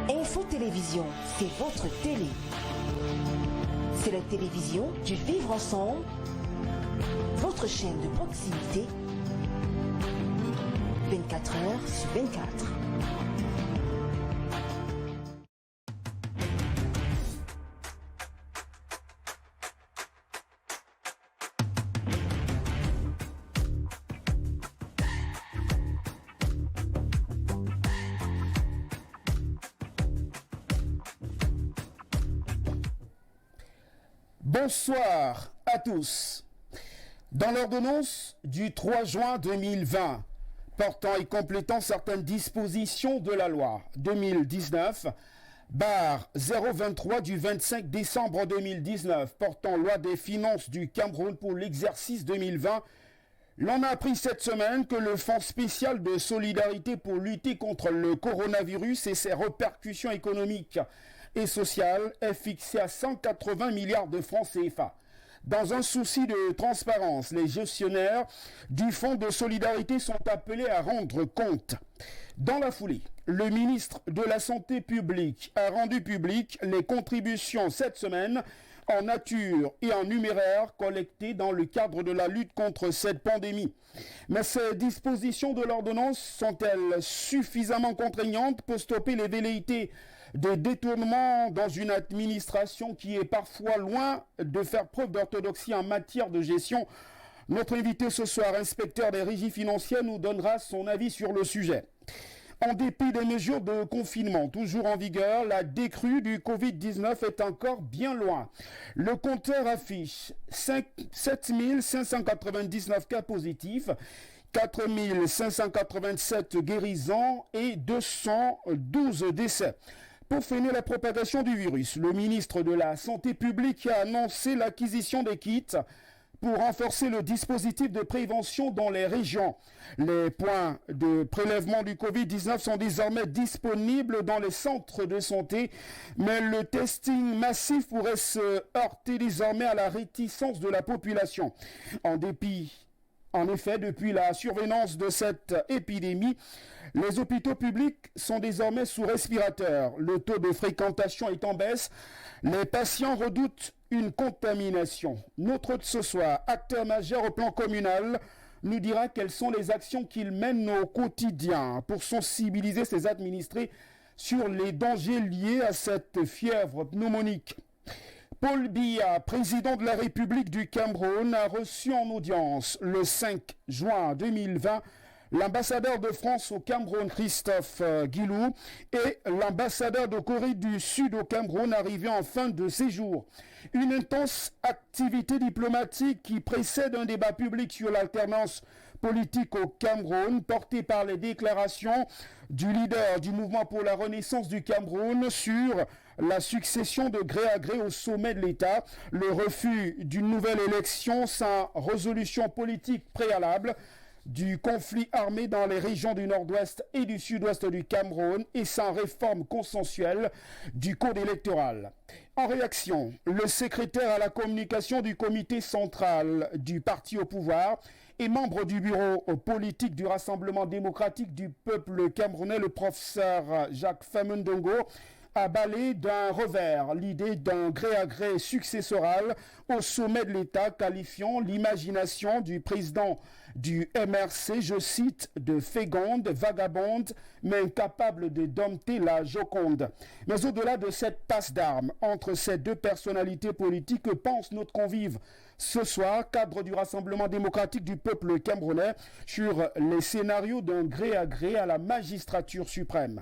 Info Télévision, c'est votre télé. C'est la télévision du vivre ensemble, votre chaîne de proximité, 24 heures sur 24. Bonsoir à tous. Dans l'ordonnance du 3 juin 2020, portant et complétant certaines dispositions de la loi 2019/023 du 25 décembre 2019, portant loi des finances du Cameroun pour l'exercice 2020, l'on a appris cette semaine que le Fonds spécial de solidarité pour lutter contre le coronavirus et ses répercussions économiques et sociales est fixé à 180 milliards de francs CFA. Dans un souci de transparence, les gestionnaires du Fonds de solidarité sont appelés à rendre compte. Dans la foulée, le ministre de la Santé publique a rendu public les contributions cette semaine en nature et en numéraire collectées dans le cadre de la lutte contre cette pandémie. Mais ces dispositions de l'ordonnance sont-elles suffisamment contraignantes pour stopper les velléités de détournement dans une administration qui est parfois loin de faire preuve d'orthodoxie en matière de gestion? Notre invité ce soir, inspecteur des régies financières, nous donnera son avis sur le sujet. En dépit des mesures de confinement toujours en vigueur, la décrue du Covid-19 est encore bien loin. Le compteur affiche 7 599 cas positifs, 4 587 guérisons et 212 décès. Pour freiner la propagation du virus, le ministre de la Santé publique a annoncé l'acquisition des kits pour renforcer le dispositif de prévention dans les régions. Les points de prélèvement du Covid-19 sont désormais disponibles dans les centres de santé, mais le testing massif pourrait se heurter désormais à la réticence de la population. En effet, depuis la survenance de cette épidémie, les hôpitaux publics sont désormais sous respirateur. Le taux de fréquentation est en baisse. Les patients redoutent une contamination. Notre hôte ce soir, acteur majeur au plan communal, nous dira quelles sont les actions qu'il mène au quotidien pour sensibiliser ses administrés sur les dangers liés à cette fièvre pneumonique. Paul Biya, président de la République du Cameroun, a reçu en audience le 5 juin 2020 l'ambassadeur de France au Cameroun, Christophe Guilou, et l'ambassadeur de Corée du Sud au Cameroun, arrivé en fin de séjour. Une intense activité diplomatique qui précède un débat public sur l'alternance politique au Cameroun, porté par les déclarations du leader du mouvement pour la renaissance du Cameroun sur la succession de gré à gré au sommet de l'État, le refus d'une nouvelle élection sans résolution politique préalable, du conflit armé dans les régions du nord-ouest et du sud-ouest du Cameroun et sans réforme consensuelle du code électoral. En réaction, le secrétaire à la communication du comité central du parti au pouvoir et membre du bureau politique du Rassemblement démocratique du peuple camerounais, le professeur Jacques Famundongo, a balayé d'un revers l'idée d'un gré à gré successoral au sommet de l'État, qualifiant l'imagination du président du MRC, je cite, de féconde, vagabonde, mais incapable de dompter la Joconde. Mais au-delà de cette passe d'armes entre ces deux personnalités politiques, que pense notre convive ce soir, cadre du Rassemblement démocratique du peuple camerounais, sur les scénarios d'un gré à gré à la magistrature suprême?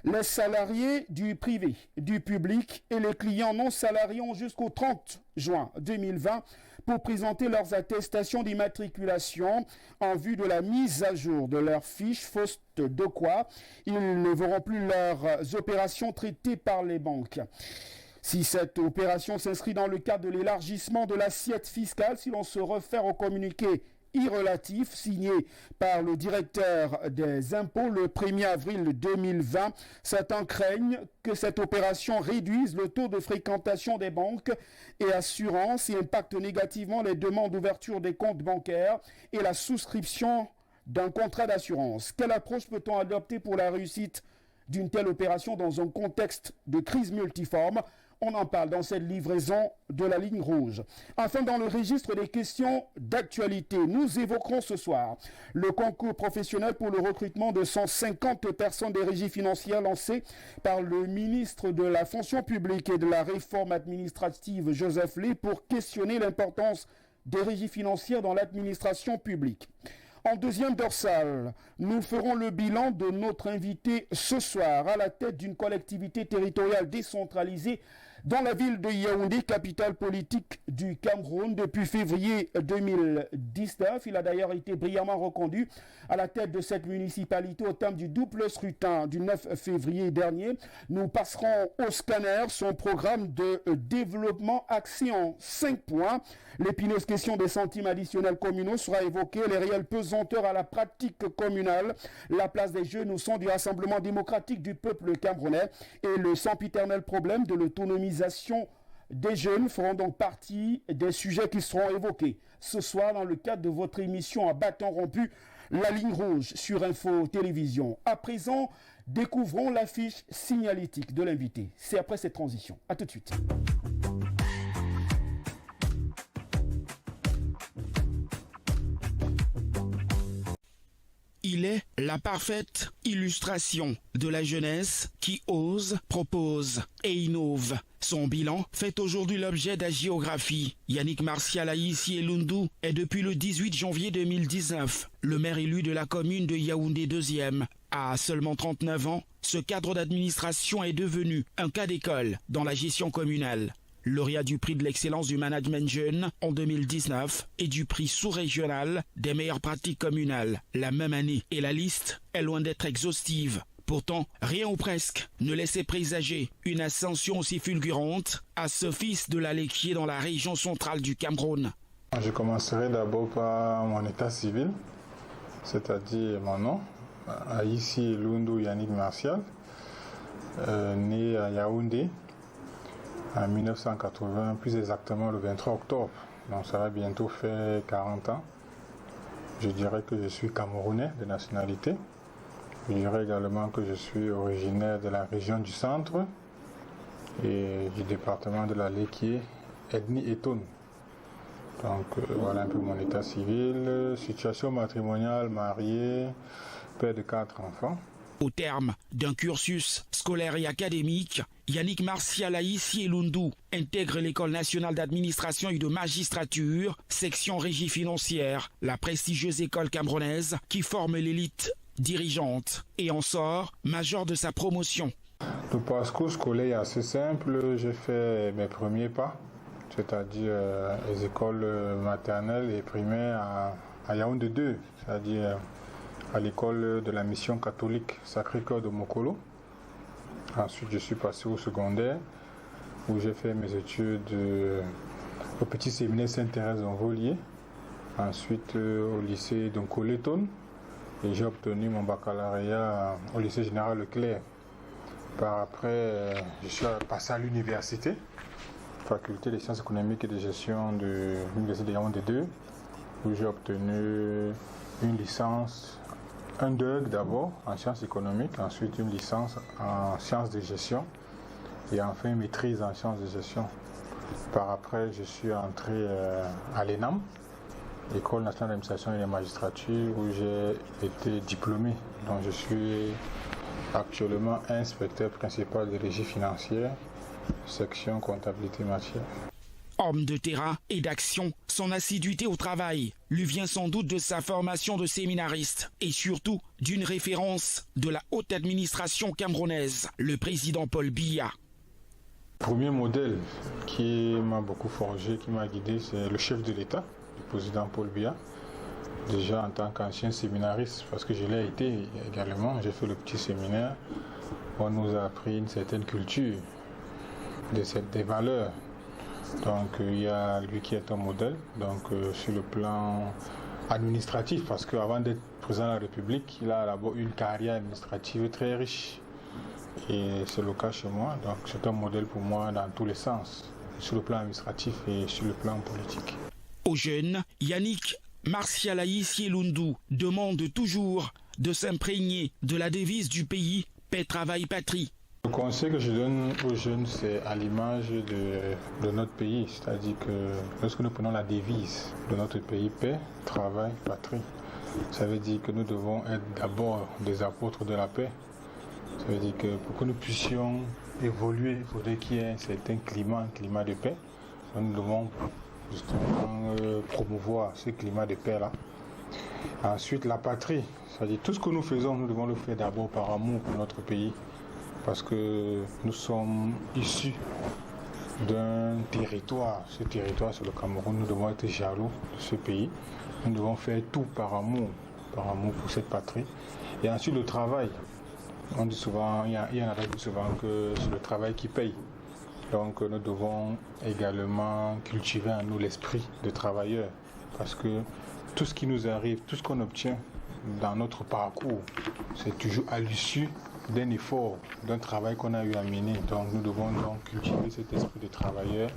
Les salariés du privé, du public et les clients non salariés ont jusqu'au 30 juin 2020 pour présenter leurs attestations d'immatriculation en vue de la mise à jour de leurs fiches, faute de quoi ils ne verront plus leurs opérations traitées par les banques. Si cette opération s'inscrit dans le cadre de l'élargissement de l'assiette fiscale, si l'on se réfère au communiqué relatif signé par le directeur des impôts le 1er avril 2020, certains craignent que cette opération réduise le taux de fréquentation des banques et assurances et impacte négativement les demandes d'ouverture des comptes bancaires et la souscription d'un contrat d'assurance. Quelle approche peut-on adopter pour la réussite d'une telle opération dans un contexte de crise multiforme? On en parle dans cette livraison de la ligne rouge. Enfin, dans le registre des questions d'actualité, nous évoquerons ce soir le concours professionnel pour le recrutement de 150 personnes des régies financières lancé par le ministre de la fonction publique et de la réforme administrative, Joseph Lé, pour questionner l'importance des régies financières dans l'administration publique. En deuxième dorsale, nous ferons le bilan de notre invité ce soir à la tête d'une collectivité territoriale décentralisée dans la ville de Yaoundé, capitale politique du Cameroun, depuis février 2019. Il a d'ailleurs été brillamment reconduit à la tête de cette municipalité au terme du double scrutin du 9 février dernier. Nous passerons au scanner, son programme de développement axé en 5 points. L'épineuse question des centimes additionnels communaux sera évoquée, les réelles pesanteurs à la pratique communale, la place des jeunes au sein du Rassemblement démocratique du peuple camerounais et le sempiternel problème de l'autonomisation des jeunes feront donc partie des sujets qui seront évoqués ce soir dans le cadre de votre émission à bâton rompu, La Ligne Rouge sur Info Télévision. À présent, découvrons l'affiche signalétique de l'invité. C'est après cette transition. À tout de suite. Il est la parfaite illustration de la jeunesse qui ose, propose et innove. Son bilan fait aujourd'hui l'objet d'agiographie. Yannick Martial Aïssi Elundu est depuis le 18 janvier 2019 le maire élu de la commune de Yaoundé 2e. À seulement 39 ans, ce cadre d'administration est devenu un cas d'école dans la gestion communale. Lauréat du prix de l'excellence du management jeune en 2019 et du prix sous-régional des meilleures pratiques communales la même année. Et la liste est loin d'être exhaustive. Pourtant, rien ou presque ne laissait présager une ascension aussi fulgurante à ce fils de l'Aléquier dans la région centrale du Cameroun. Je commencerai d'abord par mon état civil, c'est-à-dire mon nom, Aïssi Elundu Yannick Martial, né à Yaoundé en 1980, plus exactement le 23 octobre. Donc ça va bientôt faire 40 ans. Je dirais que je suis camerounais de nationalité. Je dirais également que je suis originaire de la région du centre et du département de l'Aléquier, ethnie Etone. Donc voilà un peu mon état civil, situation matrimoniale, marié, père de 4 enfants. Au terme d'un cursus scolaire et académique, Yannick Martial Aïssi Elundu intègre l'École nationale d'administration et de magistrature, section régie financière, la prestigieuse école camerounaise qui forme l'élite dirigeante et en sort major de sa promotion. Le parcours scolaire est assez simple. J'ai fait mes premiers pas, c'est-à-dire les écoles maternelles et primaires à Yaoundé 2, c'est-à-dire à l'école de la mission catholique Sacré-Cœur de Mokolo. Ensuite, je suis passé au secondaire où j'ai fait mes études au petit séminaire Sainte-Thérèse d'Envolier. Ensuite, au lycée de Coleton. Et j'ai obtenu mon baccalauréat au lycée général Leclerc. Par après, je suis passé à l'université, faculté des sciences économiques et de gestion de l'université de Yaoundé 2, où j'ai obtenu une licence, un DEUG d'abord en sciences économiques, ensuite une licence en sciences de gestion et enfin une maîtrise en sciences de gestion. Par après, je suis entré à l'ENAM, École nationale d'administration et de magistrature, où j'ai été diplômé. Donc je suis actuellement inspecteur principal de régie financière, section comptabilité matière. Homme de terrain et d'action, son assiduité au travail lui vient sans doute de sa formation de séminariste et surtout d'une référence de la haute administration camerounaise, le président Paul Biya. Le premier modèle qui m'a beaucoup forgé, qui m'a guidé, c'est le chef de l'État, le président Paul Biya. Déjà en tant qu'ancien séminariste, parce que je l'ai été également, j'ai fait le petit séminaire, on nous a appris une certaine culture, des valeurs. Donc il y a lui qui est un modèle, donc sur le plan administratif, parce qu'avant d'être président de la République, il a d'abord une carrière administrative très riche. Et c'est le cas chez moi, donc c'est un modèle pour moi dans tous les sens, sur le plan administratif et sur le plan politique. Aux jeunes, Yannick Martial Aïssi Elundu demande toujours de s'imprégner de la devise du pays Paix, travail, patrie. Le conseil que je donne aux jeunes, c'est à l'image de notre pays. C'est-à-dire que lorsque nous prenons la devise de notre pays, paix, travail, patrie, ça veut dire que nous devons être d'abord des apôtres de la paix. Ça veut dire que pour que nous puissions évoluer, il faudrait qu'il y ait un certain climat, un climat de paix. Donc nous devons justement promouvoir ce climat de paix-là. Ensuite, la patrie. C'est-à-dire tout ce que nous faisons, nous devons le faire d'abord par amour pour notre pays. Parce que nous sommes issus d'un territoire. Ce territoire, c'est le Cameroun. Nous devons être jaloux de ce pays. Nous devons faire tout par amour pour cette patrie. Et ensuite, le travail. On dit souvent, il y en a qui disent souvent que c'est le travail qui paye. Donc, nous devons également cultiver en nous l'esprit de travailleur. Parce que tout ce qui nous arrive, tout ce qu'on obtient dans notre parcours, c'est toujours à l'issue d'un effort, d'un travail qu'on a eu à mener. Donc nous devons donc cultiver cet esprit de travailleur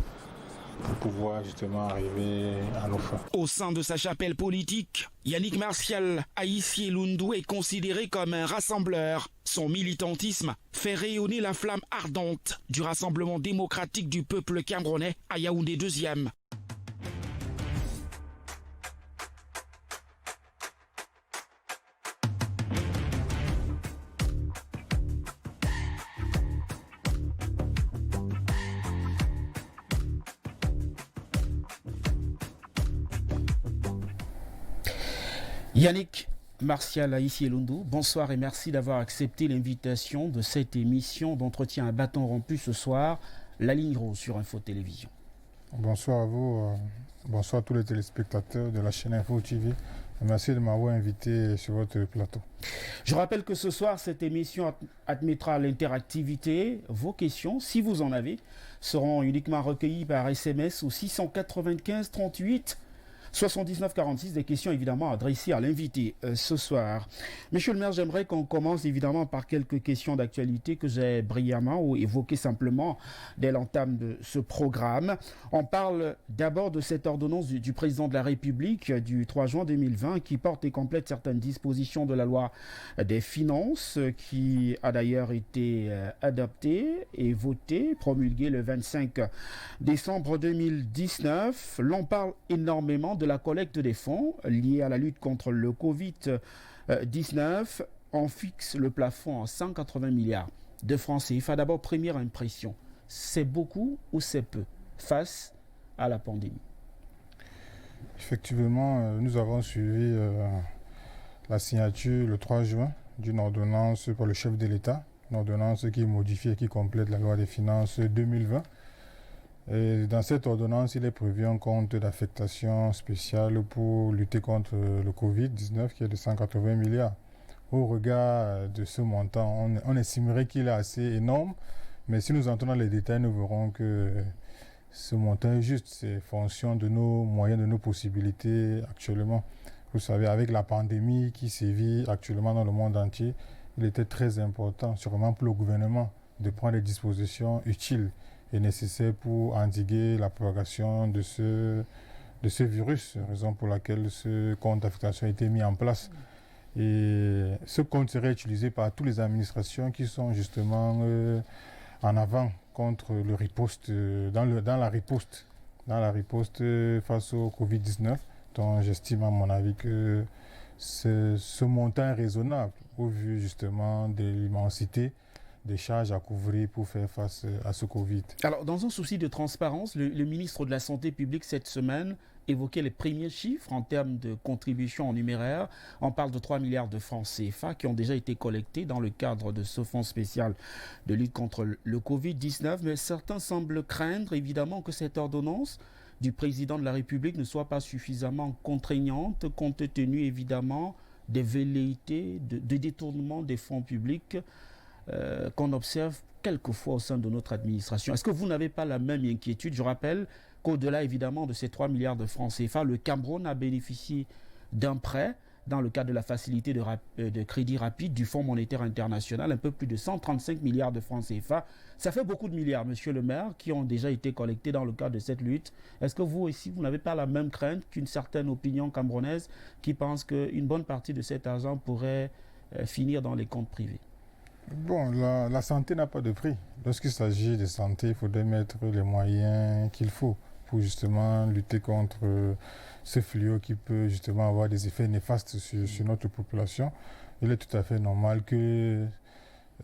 pour pouvoir justement arriver à nos fins. Au sein de sa chapelle politique, Yannick Martial Aïssi Lundu est considéré comme un rassembleur. Son militantisme fait rayonner la flamme ardente du Rassemblement démocratique du peuple camerounais à Yaoundé 2e. Yannick Martial Aïssi Lundu, bonsoir et merci d'avoir accepté l'invitation de cette émission d'entretien à bâton rompu ce soir, La Ligne Rose sur Info Télévision. Bonsoir à vous, bonsoir à tous les téléspectateurs de la chaîne Info TV. Merci de m'avoir invité sur votre plateau. Je rappelle que ce soir, cette émission admettra l'interactivité. Vos questions, si vous en avez, seront uniquement recueillies par SMS au 695 38 79 46, des questions évidemment adressées à l'invité ce soir. Monsieur le maire, j'aimerais qu'on commence évidemment par quelques questions d'actualité que j'ai brillamment évoquées simplement dès l'entame de ce programme. On parle d'abord de cette ordonnance du président de la République du 3 juin 2020 qui porte et complète certaines dispositions de la loi des finances qui a d'ailleurs été adoptée et votée, promulguée le 25 décembre 2019. L'on parle énormément de la collecte des fonds liés à la lutte contre le Covid-19. On fixe le plafond à 180 milliards de francs CFA. D'abord, première impression, c'est beaucoup ou c'est peu face à la pandémie? Effectivement, nous avons suivi la signature le 3 juin d'une ordonnance par le chef de l'État, une ordonnance qui modifie et qui complète la loi des finances 2020. Et dans cette ordonnance, il est prévu un compte d'affectation spéciale pour lutter contre le Covid-19 qui est de 180 milliards. Au regard de ce montant, on estimerait qu'il est assez énorme, mais si nous entrons dans les détails, nous verrons que ce montant est juste, c'est fonction de nos moyens, de nos possibilités actuellement. Vous savez, avec la pandémie qui sévit actuellement dans le monde entier, il était très important, sûrement pour le gouvernement, de prendre les dispositions utiles est nécessaire pour endiguer la propagation de ce virus, raison pour laquelle ce compte d'affectation a été mis en place. Et ce compte serait utilisé par toutes les administrations qui sont justement en avant contre le riposte, dans la riposte face au Covid-19, dont j'estime à mon avis que ce montant est raisonnable au vu justement de l'immensité des charges à couvrir pour faire face à ce Covid. Alors, dans un souci de transparence, le ministre de la Santé publique cette semaine évoquait les premiers chiffres en termes de contribution en numéraire. On parle de 3 milliards de francs CFA qui ont déjà été collectés dans le cadre de ce fonds spécial de lutte contre le Covid-19. Mais certains semblent craindre évidemment que cette ordonnance du président de la République ne soit pas suffisamment contraignante compte tenu évidemment des velléités de détournement des fonds publics qu'on observe quelquefois au sein de notre administration. Est-ce que vous n'avez pas la même inquiétude? Je rappelle qu'au-delà évidemment de ces 3 milliards de francs CFA, le Cameroun a bénéficié d'un prêt dans le cadre de la facilité de crédit rapide du Fonds monétaire international, un peu plus de 135 milliards de francs CFA. Ça fait beaucoup de milliards, monsieur le maire, qui ont déjà été collectés dans le cadre de cette lutte. Est-ce que vous aussi, vous n'avez pas la même crainte qu'une certaine opinion camerounaise qui pense qu'une bonne partie de cet argent pourrait finir dans les comptes privés? Bon, la santé n'a pas de prix. Lorsqu'il s'agit de santé, il faudrait mettre les moyens qu'il faut pour justement lutter contre ce fléau qui peut justement avoir des effets néfastes sur notre population. Il est tout à fait normal que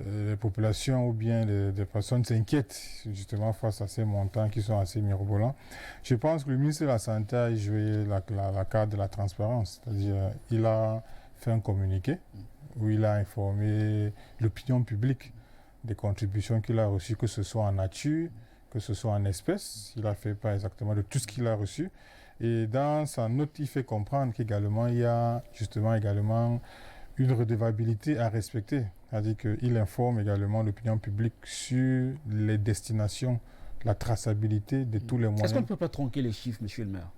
les populations ou bien les personnes s'inquiètent justement face à ces montants qui sont assez mirobolants. Je pense que le ministre de la Santé a joué la carte de la transparence, c'est-à-dire il a fait un communiqué où il a informé l'opinion publique des contributions qu'il a reçues, que ce soit en nature, que ce soit en espèces. Il a fait pas exactement de tout ce qu'il a reçu. Et dans sa note, il fait comprendre qu'également, il y a justement également une redevabilité à respecter. C'est-à-dire qu'il informe également l'opinion publique sur les destinations, la traçabilité de tous les moyens. Est-ce qu'on ne peut pas tronquer les chiffres, monsieur le maire?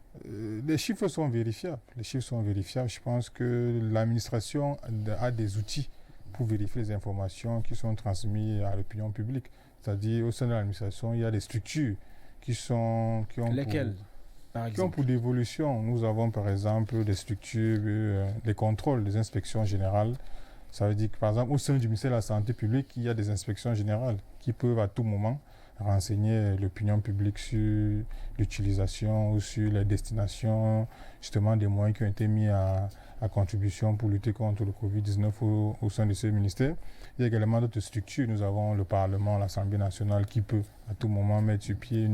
Les chiffres sont vérifiables. Les chiffres sont vérifiables. Je pense que l'administration a des outils pour vérifier les informations qui sont transmises à l'opinion publique. C'est-à-dire, au sein de l'administration, il y a des structures qui ont lesquelles, par exemple? Qui ont pour d'évolution. Nous avons, par exemple, des structures, des contrôles, des inspections générales. Ça veut dire que, par exemple, au sein du ministère de la Santé publique, il y a des inspections générales qui peuvent à tout moment renseigner l'opinion publique sur l'utilisation ou sur les destinations justement des moyens qui ont été mis à contribution pour lutter contre le Covid-19 au sein de ce ministère. Il y a également d'autres structures. Nous avons le Parlement, l'Assemblée nationale qui peut à tout moment mettre sur pied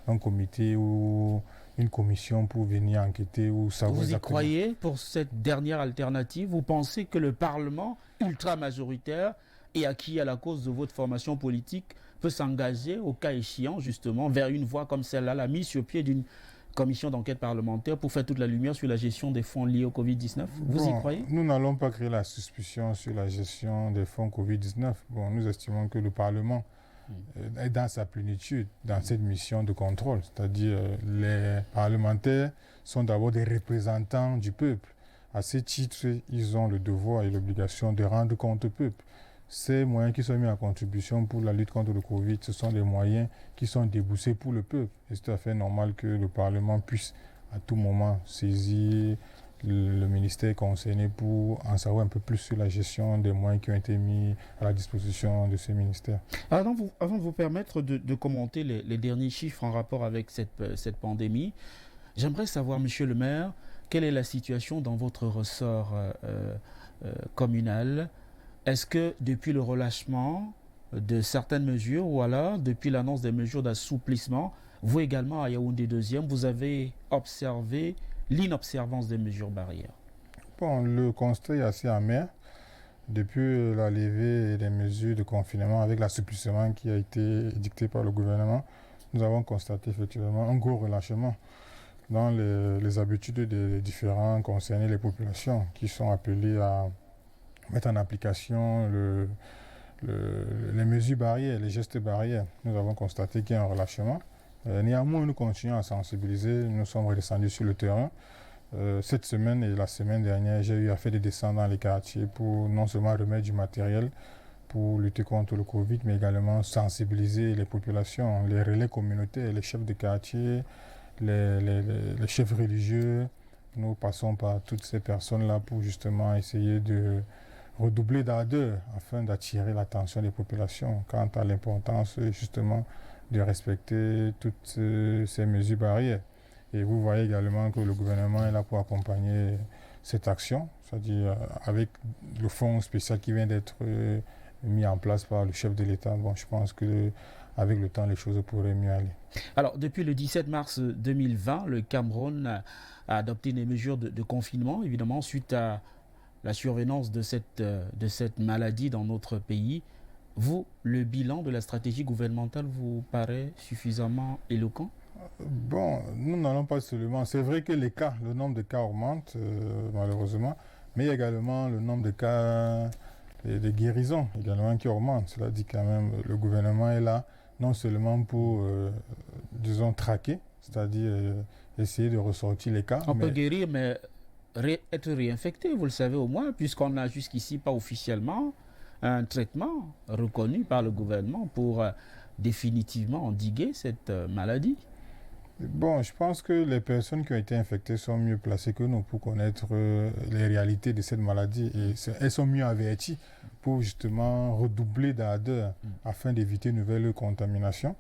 un comité ou une commission pour venir enquêter ou savoir. Vous y croyez pour cette dernière alternative? Vous pensez que le Parlement ultra majoritaire et acquis à la cause de votre formation politique peut s'engager au cas échéant justement vers une voie comme celle-là, la mise sur pied d'une commission d'enquête parlementaire pour faire toute la lumière sur la gestion des fonds liés au Covid-19? Vous y croyez? Nous n'allons pas créer la suspicion sur la gestion des fonds Covid-19. Bon, nous estimons que le Parlement est dans sa plénitude, dans cette mission de contrôle. C'est-à-dire les parlementaires sont d'abord des représentants du peuple. À ce titre, ils ont le devoir et l'obligation de rendre compte au peuple. Ces moyens qui sont mis en contribution pour la lutte contre le Covid, ce sont des moyens qui sont déboursés pour le peuple. Et c'est tout à fait normal que le Parlement puisse à tout moment saisir le ministère concerné pour en savoir un peu plus sur la gestion des moyens qui ont été mis à la disposition de ce ministère. Avant de vous permettre de commenter les derniers chiffres en rapport avec cette pandémie, j'aimerais savoir, monsieur le maire, quelle est la situation dans votre ressort communal? Est-ce que depuis le relâchement de certaines mesures ou alors depuis l'annonce des mesures d'assouplissement, vous également à Yaoundé 2e, vous avez observé l'inobservance des mesures barrières? Bon, le constat est assez amer. Depuis la levée des mesures de confinement avec l'assouplissement qui a été dicté par le gouvernement, nous avons constaté effectivement un gros relâchement dans les habitudes des différents concernés, les populations qui sont appelées à mettre en application les mesures barrières, les gestes barrières. Nous avons constaté qu'il y a un relâchement. Néanmoins, nous continuons à sensibiliser. Nous sommes redescendus sur le terrain. Cette semaine et la semaine dernière, j'ai eu à faire des descentes dans les quartiers pour non seulement remettre du matériel pour lutter contre le Covid, mais également sensibiliser les populations, les relais communautaires, les chefs de quartier, les chefs religieux. Nous passons par toutes ces personnes-là pour justement essayer de redoubler d'ardeur afin d'attirer l'attention des populations quant à l'importance justement de respecter toutes ces mesures barrières. Et vous voyez également que le gouvernement est là pour accompagner cette action, c'est-à-dire avec le fonds spécial qui vient d'être mis en place par le chef de l'État. Bon, je pense qu'avec le temps, les choses pourraient mieux aller. Alors, depuis le 17 mars 2020, le Cameroun a adopté des mesures de confinement, évidemment, suite à la survenance de cette maladie dans notre pays. Vous, le bilan de la stratégie gouvernementale vous paraît suffisamment éloquent? Bon, nous n'allons pas seulement... C'est vrai que le nombre de cas augmente, malheureusement, mais il y a également le nombre de cas de guérisons également qui augmente. Cela dit quand même, le gouvernement est là, non seulement pour, disons, traquer, c'est-à-dire essayer de ressortir les cas. On peut guérir, mais être réinfecté, vous le savez au moins, puisqu'on n'a jusqu'ici pas officiellement un traitement reconnu par le gouvernement pour définitivement endiguer cette maladie. Bon, je pense que les personnes qui ont été infectées sont mieux placées que nous pour connaître les réalités de cette maladie et elles sont mieux averties pour justement redoubler d'ardeur afin d'éviter une nouvelle contamination.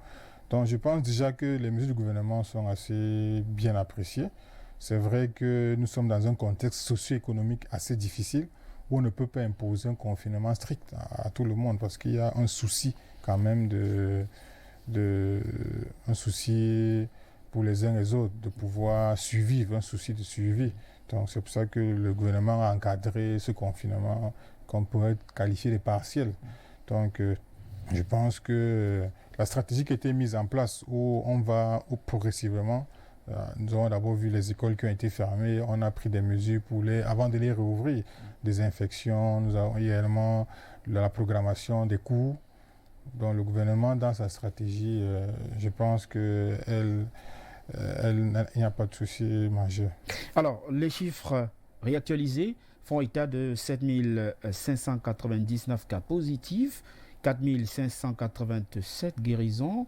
Donc je pense déjà que les mesures du gouvernement sont assez bien appréciées. C'est vrai que nous sommes dans un contexte socio-économique assez difficile où on ne peut pas imposer un confinement strict à tout le monde parce qu'il y a un souci quand même un souci pour les uns et les autres de pouvoir survivre, un souci de suivi. Donc c'est pour ça que le gouvernement a encadré ce confinement qu'on pourrait qualifier de partiel. Donc je pense que la stratégie qui a été mise en place où on va progressivement, nous avons d'abord vu les écoles qui ont été fermées, on a pris des mesures avant de les rouvrir, des infections, nous avons également la programmation des cours. Donc le gouvernement, dans sa stratégie, je pense qu'il n'y a pas de souci majeur. Alors, les chiffres réactualisés font état de 7 599 cas positifs, 4 587 guérisons,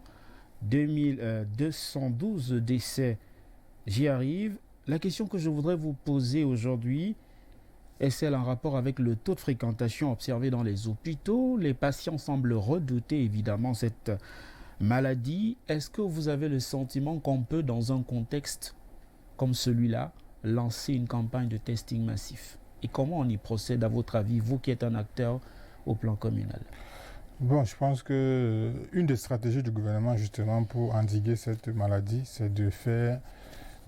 212 décès. J'y arrive. La question que je voudrais vous poser aujourd'hui est celle en rapport avec le taux de fréquentation observé dans les hôpitaux. Les patients semblent redouter évidemment cette maladie. Est-ce que vous avez le sentiment qu'on peut, dans un contexte comme celui-là, lancer une campagne de testing massif? Et comment on y procède, à votre avis, vous qui êtes un acteur au plan communal? Bon, je pense qu'une des stratégies du gouvernement justement pour endiguer cette maladie, c'est de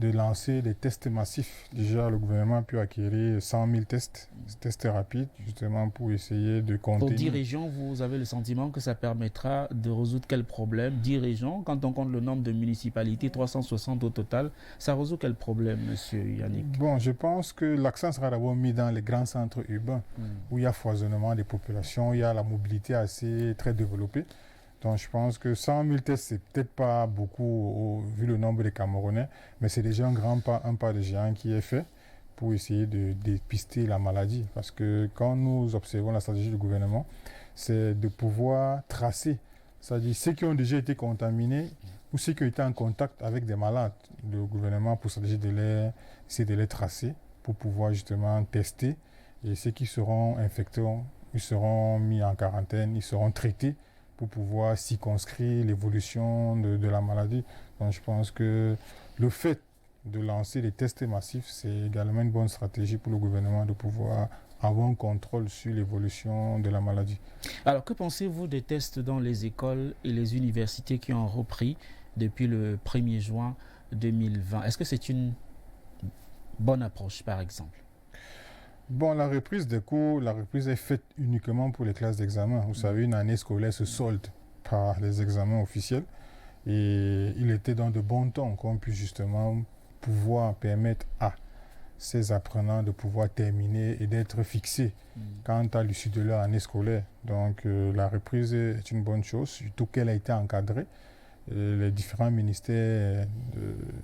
lancer des tests massifs. Déjà, le gouvernement a pu acquérir 100 000 tests rapides, justement pour essayer de contenir. Pour 10 régions, vous avez le sentiment que ça permettra de résoudre quel problème? 10 régions, quand on compte le nombre de municipalités, 360 au total, ça résout quel problème, monsieur Yannick? Bon, je pense que l'accent sera d'abord mis dans les grands centres urbains, où il y a foisonnement des populations, il y a la mobilité assez très développée. Donc je pense que 100 000 tests, c'est peut-être pas beaucoup vu le nombre de Camerounais, mais c'est déjà un pas de géant qui est fait pour essayer de dépister la maladie. Parce que quand nous observons la stratégie du gouvernement, c'est de pouvoir tracer, c'est-à-dire ceux qui ont déjà été contaminés ou ceux qui ont été en contact avec des malades. Le gouvernement pour essayer de les tracer pour pouvoir justement tester. Et ceux qui seront infectés, ils seront mis en quarantaine, ils seront traités pour pouvoir circonscrire l'évolution de la maladie. Donc je pense que le fait de lancer des tests massifs, c'est également une bonne stratégie pour le gouvernement de pouvoir avoir un contrôle sur l'évolution de la maladie. Alors que pensez-vous des tests dans les écoles et les universités qui ont repris depuis le 1er juin 2020? Est-ce que c'est une bonne approche, par exemple? Bon, la reprise des cours, la reprise est faite uniquement pour les classes d'examen. Vous savez, une année scolaire se solde par les examens officiels. Et il était dans de bons temps qu'on puisse justement pouvoir permettre à ces apprenants de pouvoir terminer et d'être fixés quant à l'issue de leur année scolaire. Donc la reprise est une bonne chose, surtout qu'elle a été encadrée. Les différents ministères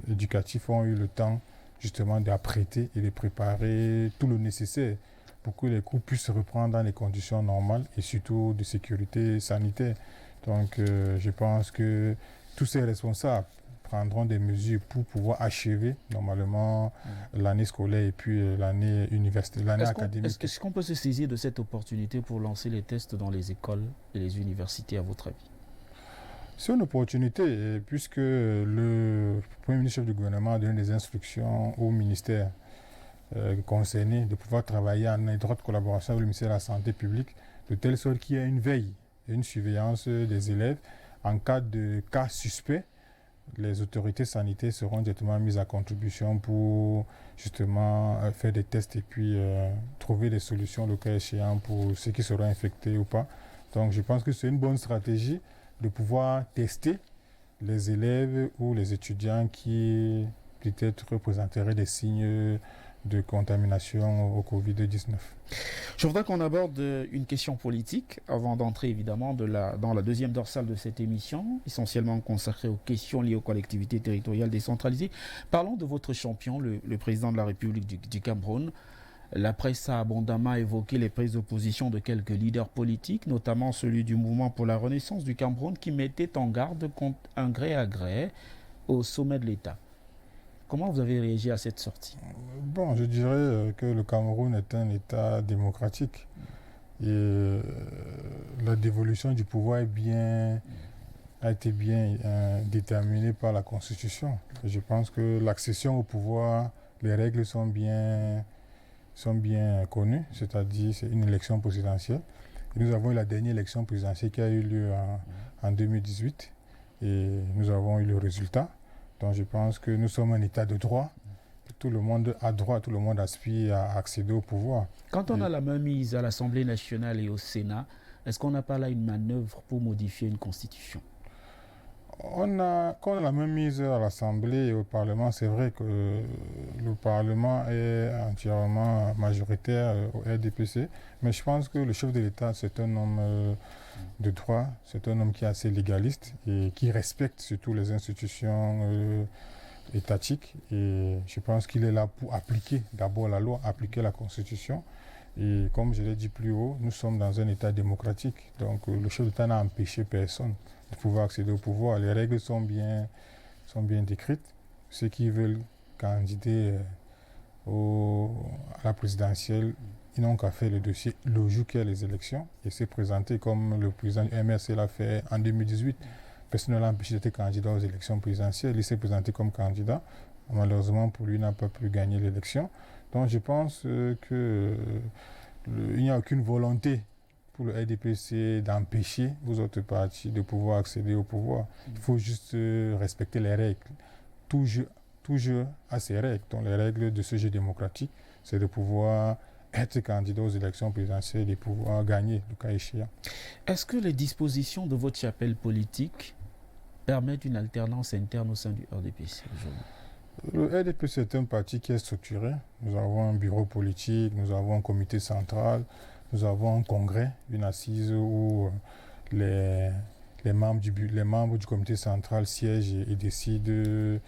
éducatifs ont eu le temps justement d'apprêter et de préparer tout le nécessaire pour que les cours puissent reprendre dans les conditions normales et surtout de sécurité sanitaire. Donc je pense que tous ces responsables prendront des mesures pour pouvoir achever normalement l'année scolaire et puis l'année universitaire, l'année académique. Est-ce qu'on peut se saisir de cette opportunité pour lancer les tests dans les écoles et les universités, à votre avis? C'est une opportunité, puisque le Premier ministre du gouvernement a donné des instructions au ministère concerné de pouvoir travailler en étroite collaboration avec le ministère de la Santé publique, de telle sorte qu'il y ait une veille et une surveillance des élèves. En cas de cas suspect, les autorités sanitaires seront directement mises à contribution pour justement faire des tests et puis trouver des solutions le cas échéant pour ceux qui seront infectés ou pas. Donc je pense que c'est une bonne stratégie de pouvoir tester les élèves ou les étudiants qui peut-être présenteraient des signes de contamination au Covid-19. Je voudrais qu'on aborde une question politique avant d'entrer évidemment dans la deuxième dorsale de cette émission, essentiellement consacrée aux questions liées aux collectivités territoriales décentralisées. Parlons de votre champion, le président de la République du Cameroun. La presse a abondamment évoqué les prises de position de quelques leaders politiques, notamment celui du mouvement pour la renaissance du Cameroun, qui mettait en garde contre un gré à gré au sommet de l'État. Comment vous avez réagi à cette sortie? Bon, je dirais que le Cameroun est un État démocratique. Et la dévolution du pouvoir a été bien déterminée par la Constitution. Et je pense que l'accession au pouvoir, les règles sont bien connues, c'est-à-dire c'est une élection présidentielle. Et nous avons eu la dernière élection présidentielle qui a eu lieu en 2018 et nous avons eu le résultat. Donc je pense que nous sommes un État de droit. Tout le monde a droit, tout le monde aspire à accéder au pouvoir. Quand on a la main mise à l'Assemblée nationale et au Sénat, est-ce qu'on n'a pas là une manœuvre pour modifier une constitution? Quand on a la main mise à l'Assemblée et au Parlement, c'est vrai que le Parlement est entièrement majoritaire au RDPC, mais je pense que le chef de l'État, c'est un homme de droit, c'est un homme qui est assez légaliste et qui respecte surtout les institutions étatique, et je pense qu'il est là pour appliquer d'abord la loi, appliquer la Constitution. Et comme je l'ai dit plus haut, nous sommes dans un État démocratique, donc le chef d'État n'a empêché personne de pouvoir accéder au pouvoir. Les règles sont bien décrites. Ceux qui veulent candider à la présidentielle, ils n'ont qu'à faire le dossier le jour qu'il y a les élections et se présenter comme le président du MRC l'a fait en 2018. Personne ne l'a empêché d'être candidat aux élections présidentielles. Il s'est présenté comme candidat. Malheureusement, pour lui, il n'a pas pu gagner l'élection. Donc, je pense qu'il n'y a aucune volonté pour le RDPC d'empêcher aux autres partis de pouvoir accéder au pouvoir. Il faut juste respecter les règles. Tout jeu a ses règles. Donc, les règles de ce jeu démocratique, c'est de pouvoir être candidat aux élections présidentielles et pouvoir gagner, le cas échéant. Est-ce que les dispositions de votre chapelle politique permettent une alternance interne au sein du RDPC aujourd'hui? Le RDPC est un parti qui est structuré. Nous avons un bureau politique, nous avons un comité central, nous avons un congrès, une assise où les membres du comité central siègent et décident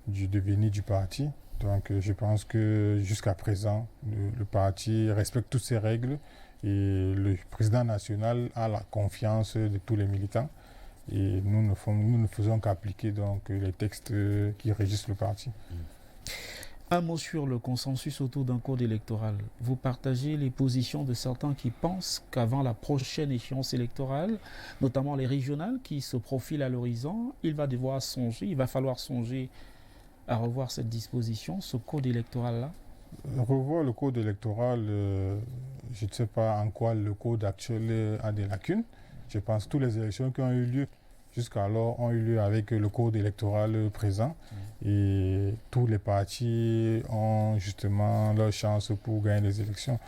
du devenir du parti. Donc je pense que jusqu'à présent, le parti respecte toutes ces règles et le président national a la confiance de tous les militants. Et nous ne faisons qu'appliquer donc les textes qui régissent le parti. Un mot sur le consensus autour d'un code électoral. Vous partagez les positions de certains qui pensent qu'avant la prochaine échéance électorale, notamment les régionales qui se profilent à l'horizon, il va falloir songer à revoir cette disposition, ce code électoral-là? Revoir le code électoral, je ne sais pas en quoi le code actuel a des lacunes. Je pense que toutes les élections qui ont eu lieu jusqu'alors ont eu lieu avec le code électoral présent et tous les partis ont justement leur chance pour gagner les élections.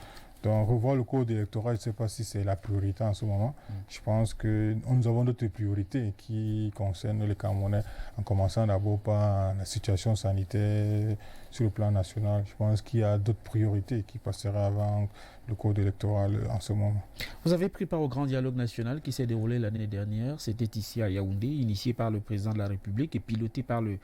Donc revoir le code électoral, je ne sais pas si c'est la priorité en ce moment. Je pense que nous avons d'autres priorités qui concernent les Camerounais, en commençant d'abord par la situation sanitaire sur le plan national. Je pense qu'il y a d'autres priorités qui passeraient avant le code électoral en ce moment. Vous avez pris part au grand dialogue national qui s'est déroulé l'année dernière. C'était ici à Yaoundé, initié par le président de la République et piloté par le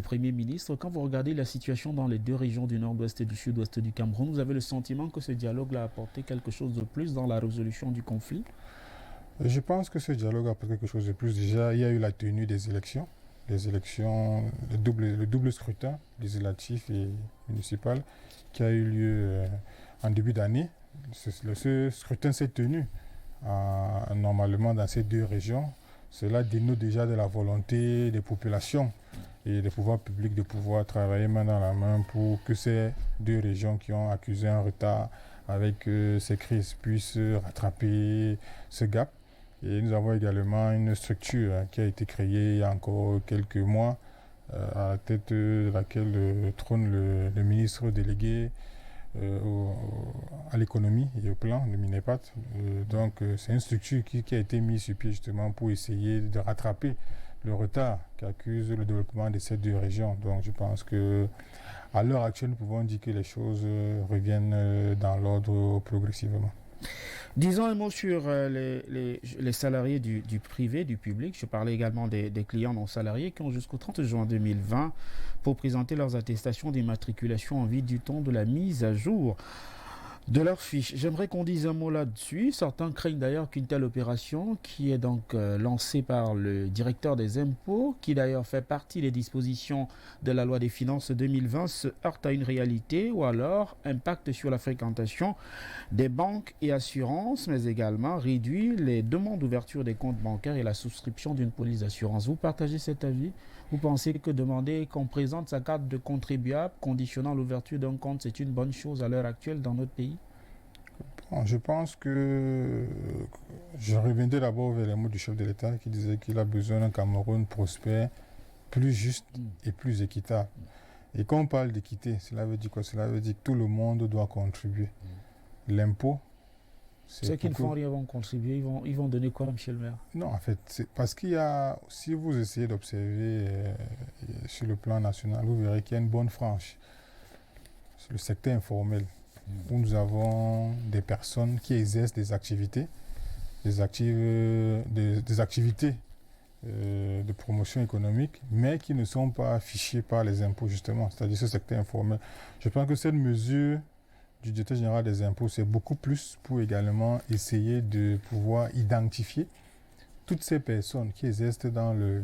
Premier ministre. Quand vous regardez la situation dans les deux régions du nord-ouest et du sud-ouest du Cameroun, vous avez le sentiment que ce dialogue a apporté quelque chose de plus dans la résolution du conflit? Je pense que ce dialogue a apporté quelque chose de plus. Déjà, il y a eu la tenue des élections. Les élections, le double scrutin législatif et municipal qui a eu lieu en début d'année. Ce scrutin s'est tenu normalement dans ces deux régions. Cela dénote déjà de la volonté des populations et des pouvoirs publics de pouvoir travailler main dans la main pour que ces deux régions qui ont accusé un retard avec ces crises puissent rattraper ce gap. Et nous avons également une structure qui a été créée il y a encore quelques mois, à la tête de laquelle trône le ministre délégué à l'économie et au plan, le MINEPAT. Donc c'est une structure qui a été mise sur pied justement pour essayer de rattraper le retard qu'accuse le développement de ces deux régions. Donc je pense que à l'heure actuelle, nous pouvons dire que les choses reviennent dans l'ordre progressivement. Disons un mot sur les salariés du privé, du public. Je parlais également des clients non salariés qui ont jusqu'au 30 juin 2020 pour présenter leurs attestations d'immatriculation en vue du temps de la mise à jour. De leur fiche. J'aimerais qu'on dise un mot là-dessus. Certains craignent d'ailleurs qu'une telle opération, qui est donc lancée par le directeur des impôts, qui d'ailleurs fait partie des dispositions de la loi des finances 2020, se heurte à une réalité ou alors impacte sur la fréquentation des banques et assurances, mais également réduit les demandes d'ouverture des comptes bancaires et la souscription d'une police d'assurance. Vous partagez cet avis? Vous pensez que demander qu'on présente sa carte de contribuable conditionnant l'ouverture d'un compte, c'est une bonne chose à l'heure actuelle dans notre pays? Bon, je pense que je reviendrai d'abord vers les mots du chef de l'État qui disait qu'il a besoin d'un Cameroun prospère, plus juste et plus équitable. Et quand on parle d'équité, cela veut dire quoi? Cela veut dire que tout le monde doit contribuer. L'impôt, Ceux qui ne font rien vont contribuer, ils vont donner quoi, monsieur le maire? Non, en fait, c'est parce qu'il y a, si vous essayez d'observer sur le plan national, vous verrez qu'il y a une bonne frange. C'est le secteur informel, où nous avons des personnes qui exercent des activités, des activités de promotion économique, mais qui ne sont pas fichées par les impôts, justement, c'est-à-dire ce secteur informel. Je pense que cette mesure du directeur général des impôts, c'est beaucoup plus pour également essayer de pouvoir identifier toutes ces personnes qui exercent dans le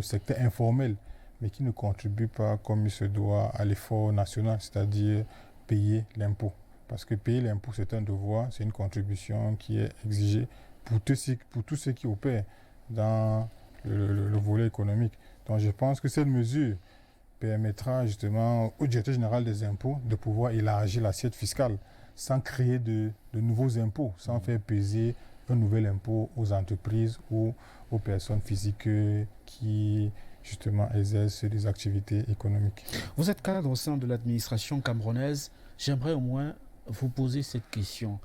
secteur informel, mais qui ne contribuent pas comme il se doit à l'effort national, c'est-à-dire payer l'impôt. Parce que payer l'impôt, c'est un devoir, c'est une contribution qui est exigée pour tous ceux qui opèrent dans le volet économique. Donc je pense que cette mesure permettra justement au directeur général des impôts de pouvoir élargir l'assiette fiscale sans créer de nouveaux impôts, sans faire peser un nouvel impôt aux entreprises ou aux personnes physiques qui justement exercent des activités économiques. Vous êtes cadre au sein de l'administration camerounaise. J'aimerais au moins vous poser cette question.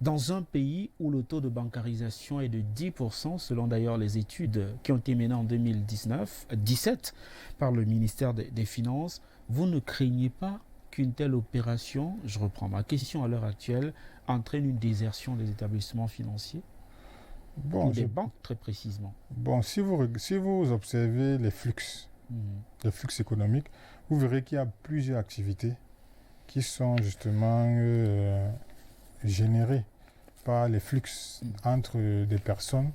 Dans un pays où le taux de bancarisation est de 10%, selon d'ailleurs les études qui ont été menées en 2017 par le ministère des Finances, vous ne craignez pas qu'une telle opération, je reprends ma question à l'heure actuelle, entraîne une désertion des établissements financiers ou des banques très précisément? Bon, si vous observez les flux économiques, vous verrez qu'il y a plusieurs activités qui sont justement générés par les flux entre des personnes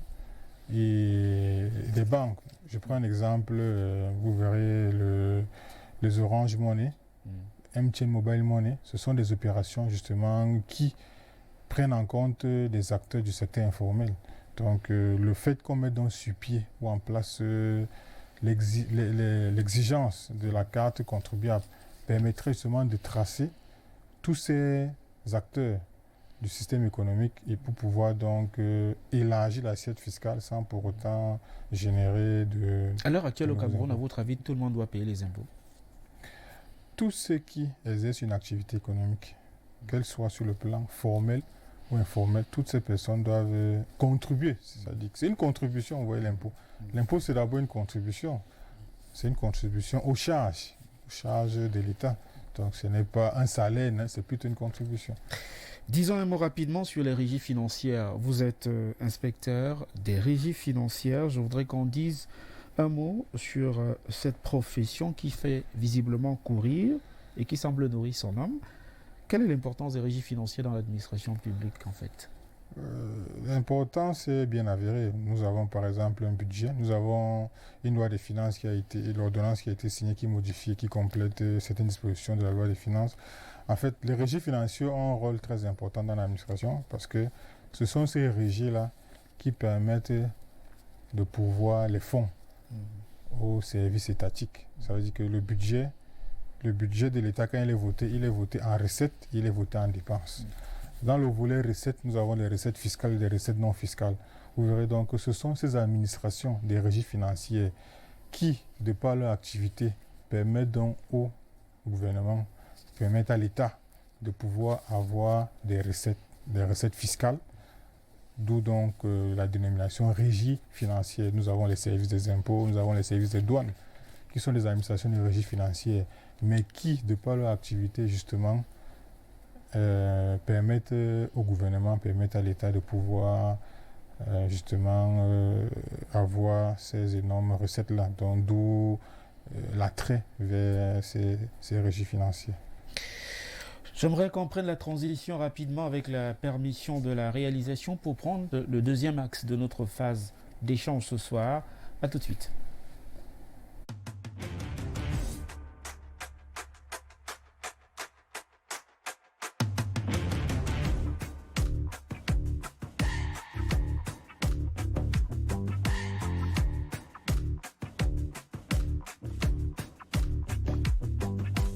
et des banques. Je prends un exemple, vous verrez les Orange Money, MTN Mobile Money, ce sont des opérations justement qui prennent en compte des acteurs du secteur informel. Donc le fait qu'on mette dans sur pied ou en place l'exigence de la carte contribuable permettrait justement de tracer tous ces acteurs du système économique et pour pouvoir donc élargir l'assiette fiscale sans pour autant générer de... À l'heure actuelle au Cameroun, à votre avis, tout le monde doit payer les impôts? Tous ceux qui exercent une activité économique, qu'elle soit sur le plan formel ou informel, toutes ces personnes doivent contribuer. C'est-à-dire que c'est une contribution, vous voyez l'impôt. L'impôt, c'est d'abord une contribution. C'est une contribution aux charges de l'État. Donc ce n'est pas un salaire, c'est plutôt une contribution. Disons un mot rapidement sur les régies financières. Vous êtes inspecteur des régies financières. Je voudrais qu'on dise un mot sur cette profession qui fait visiblement courir et qui semble nourrir son âme. Quelle est l'importance des régies financières dans l'administration publique en fait? L'importance est bien avérée. Nous avons par exemple un budget, nous avons une loi des finances l'ordonnance qui a été signée, qui modifie, qui complète certaines dispositions de la loi des finances. En fait, les régies financières ont un rôle très important dans l'administration parce que ce sont ces régies-là qui permettent de pourvoir les fonds aux services étatiques. Ça veut dire que le budget de l'État, quand il est voté en recettes, il est voté en dépenses. Dans le volet recettes, nous avons les recettes fiscales et les recettes non fiscales. Vous verrez donc que ce sont ces administrations des régies financières qui, de par leur activité, permettent donc au gouvernement, permettent à l'État de pouvoir avoir des recettes fiscales, d'où donc la dénomination régie financière. Nous avons les services des impôts, nous avons les services des douanes, qui sont des administrations de régie financière, mais qui, de par leur activité, justement, permettent au gouvernement, permettent à l'État de pouvoir justement avoir ces énormes recettes-là, d'où l'attrait vers ces régies financières. J'aimerais qu'on prenne la transition rapidement avec la permission de la réalisation pour prendre le deuxième axe de notre phase d'échange ce soir. A tout de suite.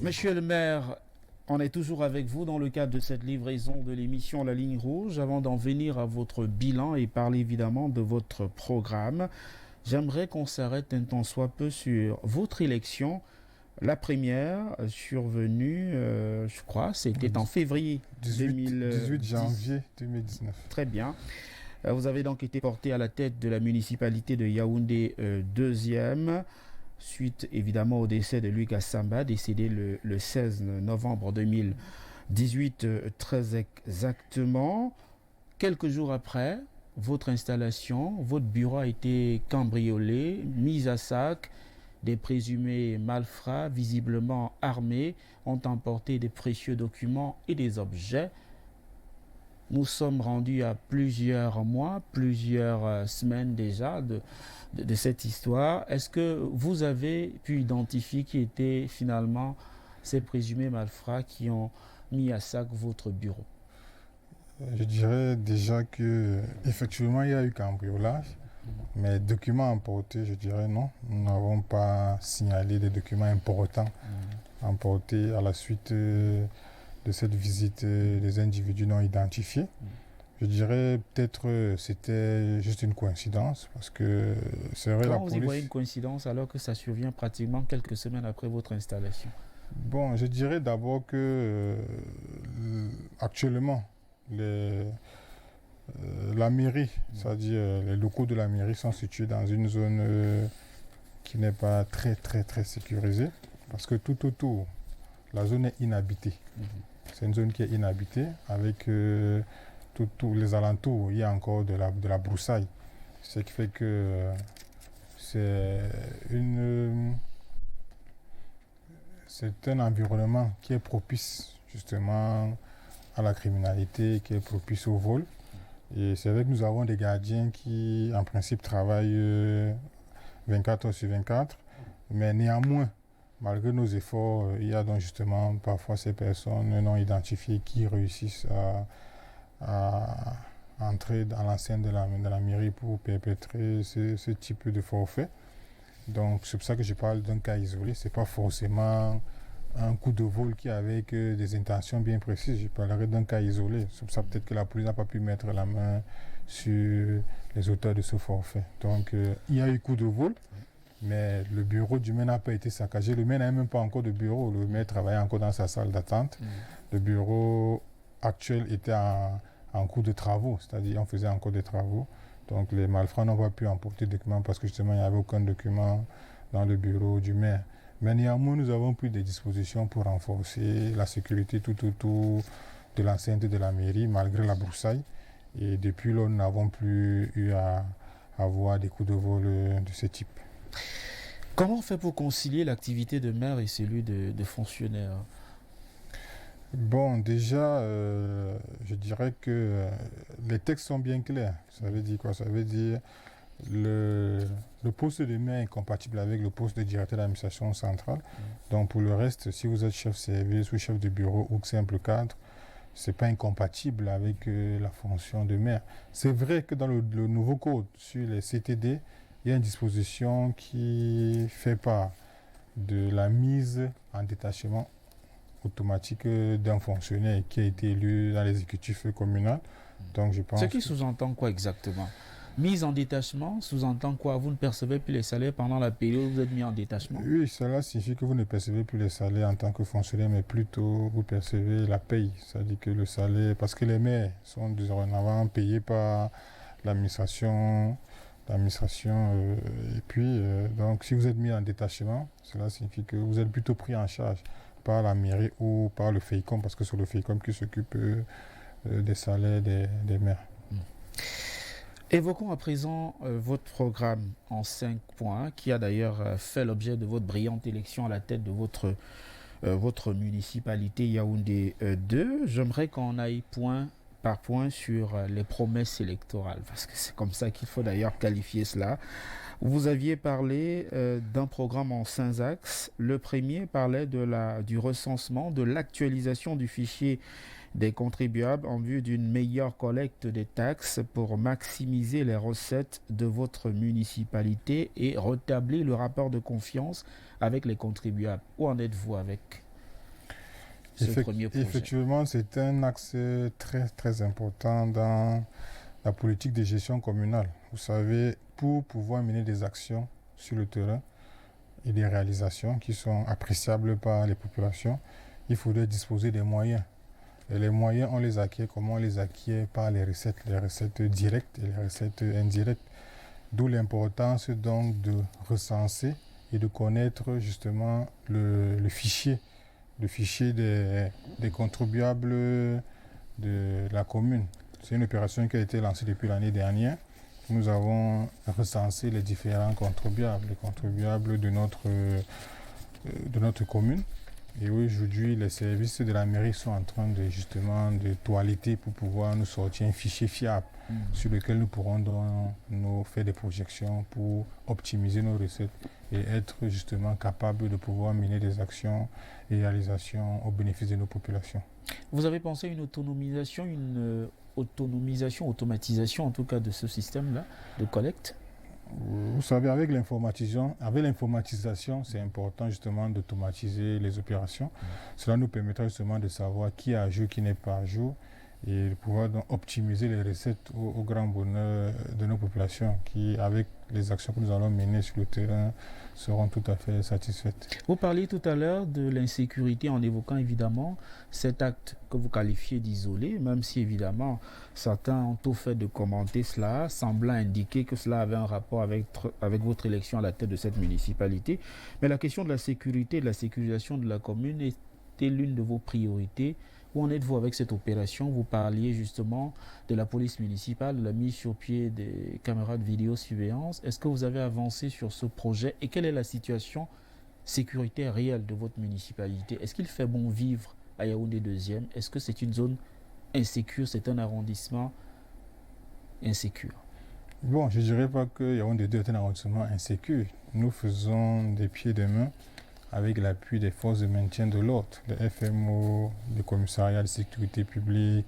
Monsieur le maire, on est toujours avec vous dans le cadre de cette livraison de l'émission La Ligne Rouge. Avant d'en venir à votre bilan et parler évidemment de votre programme, j'aimerais qu'on s'arrête un tant soit peu sur votre élection. La première survenue, je crois, c'était en février 18 janvier 2019. Très bien. Vous avez donc été porté à la tête de la municipalité de Yaoundé deuxième, suite évidemment au décès de Louis Gassamba, décédé le 16 novembre 2018, très exactement. Quelques jours après, votre installation, votre bureau a été cambriolé, mis à sac. Des présumés malfrats, visiblement armés, ont emporté des précieux documents et des objets. Nous sommes rendus à plusieurs mois, plusieurs semaines déjà de cette histoire. Est-ce que vous avez pu identifier qui étaient finalement ces présumés malfrats qui ont mis à sac votre bureau? Je dirais déjà que effectivement il y a eu cambriolage, mais documents emportés, je dirais non. Nous n'avons pas signalé des documents importants emportés à la suite de cette visite des individus non identifiés. Je dirais peut-être c'était juste une coïncidence parce que c'est vrai. Comment vous y voyez une coïncidence alors que ça survient pratiquement quelques semaines après votre installation? Bon, je dirais d'abord que actuellement la mairie, c'est-à-dire les locaux de la mairie sont situés dans une zone qui n'est pas très sécurisée parce que tout autour, la zone est inhabitée. C'est une zone qui est inhabitée avec tous les alentours, il y a encore de la broussaille. Ce qui fait que c'est un environnement qui est propice justement à la criminalité, qui est propice au vol. Et c'est vrai que nous avons des gardiens qui, en principe, travaillent 24 heures sur 24. Mais néanmoins, malgré nos efforts, il y a donc justement parfois ces personnes non identifiées qui réussissent à entrer dans l'enceinte de la mairie pour perpétrer ce type de forfait. Donc c'est pour ça que je parle d'un cas isolé. Ce n'est pas forcément un coup de vol qui avait des intentions bien précises. Je parlerai d'un cas isolé. C'est pour ça peut-être que la police n'a pas pu mettre la main sur les auteurs de ce forfait. Donc il y a eu coup de vol, mais le bureau du maire n'a pas été saccagé. Le maire n'a même pas encore de bureau. Le maire travaillait encore dans sa salle d'attente. Le bureau actuel était en cours de travaux, c'est-à-dire on faisait encore des travaux. Donc les malfrats n'ont pas pu emporter de documents parce que justement il n'y avait aucun document dans le bureau du maire. Mais néanmoins, nous avons pris des dispositions pour renforcer la sécurité tout autour de l'enceinte de la mairie, malgré la broussaille. Et depuis là, nous n'avons plus eu à avoir des coups de vol de ce type. Comment on fait pour concilier l'activité de maire et celui de fonctionnaire? Bon, déjà, je dirais que les textes sont bien clairs. Ça veut dire quoi? Ça veut dire le poste de maire est incompatible avec le poste de directeur d'administration centrale. Donc pour le reste, si vous êtes chef service ou chef de bureau ou simple cadre, ce n'est pas incompatible avec la fonction de maire. C'est vrai que dans le nouveau code sur les CTD, il y a une disposition qui fait part de la mise en détachement automatique d'un fonctionnaire qui a été élu dans l'exécutif communal. Donc je pense. Ce qui sous-entend quoi exactement? Mise en détachement sous-entend quoi? Vous ne percevez plus les salaires pendant la période où vous êtes mis en détachement? Oui, cela signifie que vous ne percevez plus les salaires en tant que fonctionnaire, mais plutôt vous percevez la paye. C'est-à-dire que le salaire, parce que les maires sont dorénavant payés par l'administration. Et puis, donc si vous êtes mis en détachement, cela signifie que vous êtes plutôt pris en charge par la mairie ou par le FEICOM, parce que c'est le FEICOM qui s'occupe des salaires des maires. Évoquons à présent votre programme en 5 points, qui a d'ailleurs fait l'objet de votre brillante élection à la tête de votre votre municipalité Yaoundé 2. J'aimerais qu'on aille point par point sur les promesses électorales, parce que c'est comme ça qu'il faut d'ailleurs qualifier cela. Vous aviez parlé d'un programme en 5 axes. Le premier parlait du recensement, de l'actualisation du fichier des contribuables en vue d'une meilleure collecte des taxes pour maximiser les recettes de votre municipalité et rétablir le rapport de confiance avec les contribuables. Où en êtes-vous avec ce premier projet? Effectivement, c'est un axe très, très important dans la politique de gestion communale. Vous savez, pour pouvoir mener des actions sur le terrain et des réalisations qui sont appréciables par les populations, il faudrait disposer des moyens. Et les moyens, on les acquiert comment? On les acquiert par les recettes directes et les recettes indirectes. D'où l'importance donc de recenser et de connaître justement le fichier des contribuables de la commune. C'est une opération qui a été lancée depuis l'année dernière. Nous avons recensé les différents contribuables, les contribuables de notre commune. Et aujourd'hui, les services de la mairie sont en train de toiletter pour pouvoir nous sortir un fichier fiable sur lequel nous pourrons nous faire des projections pour optimiser nos recettes et être justement capables de pouvoir mener des actions et réalisations au bénéfice de nos populations. Vous avez pensé à une automatisation en tout cas de ce système-là de collecte? Vous savez, avec l'informatisation, c'est important justement d'automatiser les opérations. Cela nous permettra justement de savoir qui est à jour, qui n'est pas à jour, et de pouvoir donc optimiser les recettes au grand bonheur de nos populations qui, avec les actions que nous allons mener sur le terrain, seront tout à fait satisfaites. Vous parliez tout à l'heure de l'insécurité en évoquant évidemment cet acte que vous qualifiez d'isolé, même si évidemment certains ont tout fait de commenter cela, semblant indiquer que cela avait un rapport avec votre élection à la tête de cette municipalité. Mais la question de la sécurité, de la sécurisation de la commune était l'une de vos priorités. Où en êtes-vous avec cette opération? Vous parliez justement de la police municipale, de la mise sur pied des caméras de vidéosurveillance. Est-ce que vous avez avancé sur ce projet et quelle est la situation sécuritaire réelle de votre municipalité? Est-ce qu'il fait bon vivre à Yaoundé 2e? Est-ce que c'est une zone insécure? C'est un arrondissement insécure? Bon, je ne dirais pas que Yaoundé 2 est un arrondissement insécure. Nous faisons des pieds et des mains avec l'appui des forces de maintien de l'ordre, les FMO, le commissariat de sécurité publique,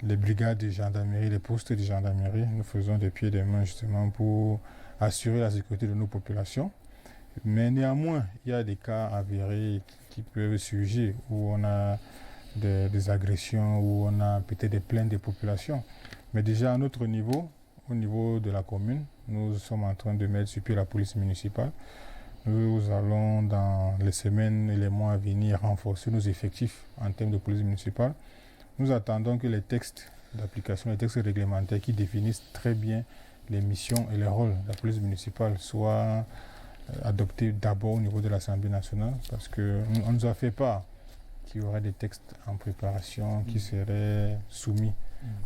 les brigades de gendarmerie, les postes de gendarmerie. Nous faisons des pieds et des mains justement pour assurer la sécurité de nos populations. Mais néanmoins, il y a des cas avérés qui peuvent surgir où on a des agressions, où on a peut-être des plaintes des populations. Mais déjà à notre niveau, au niveau de la commune, nous sommes en train de mettre sur pied la police municipale. Nous allons, dans les semaines et les mois à venir, renforcer nos effectifs en termes de police municipale. Nous attendons que les textes d'application, les textes réglementaires qui définissent très bien les missions et les rôles de la police municipale soient adoptés d'abord au niveau de l'Assemblée nationale, parce qu'on nous a fait part qu'il y aurait des textes en préparation qui seraient soumis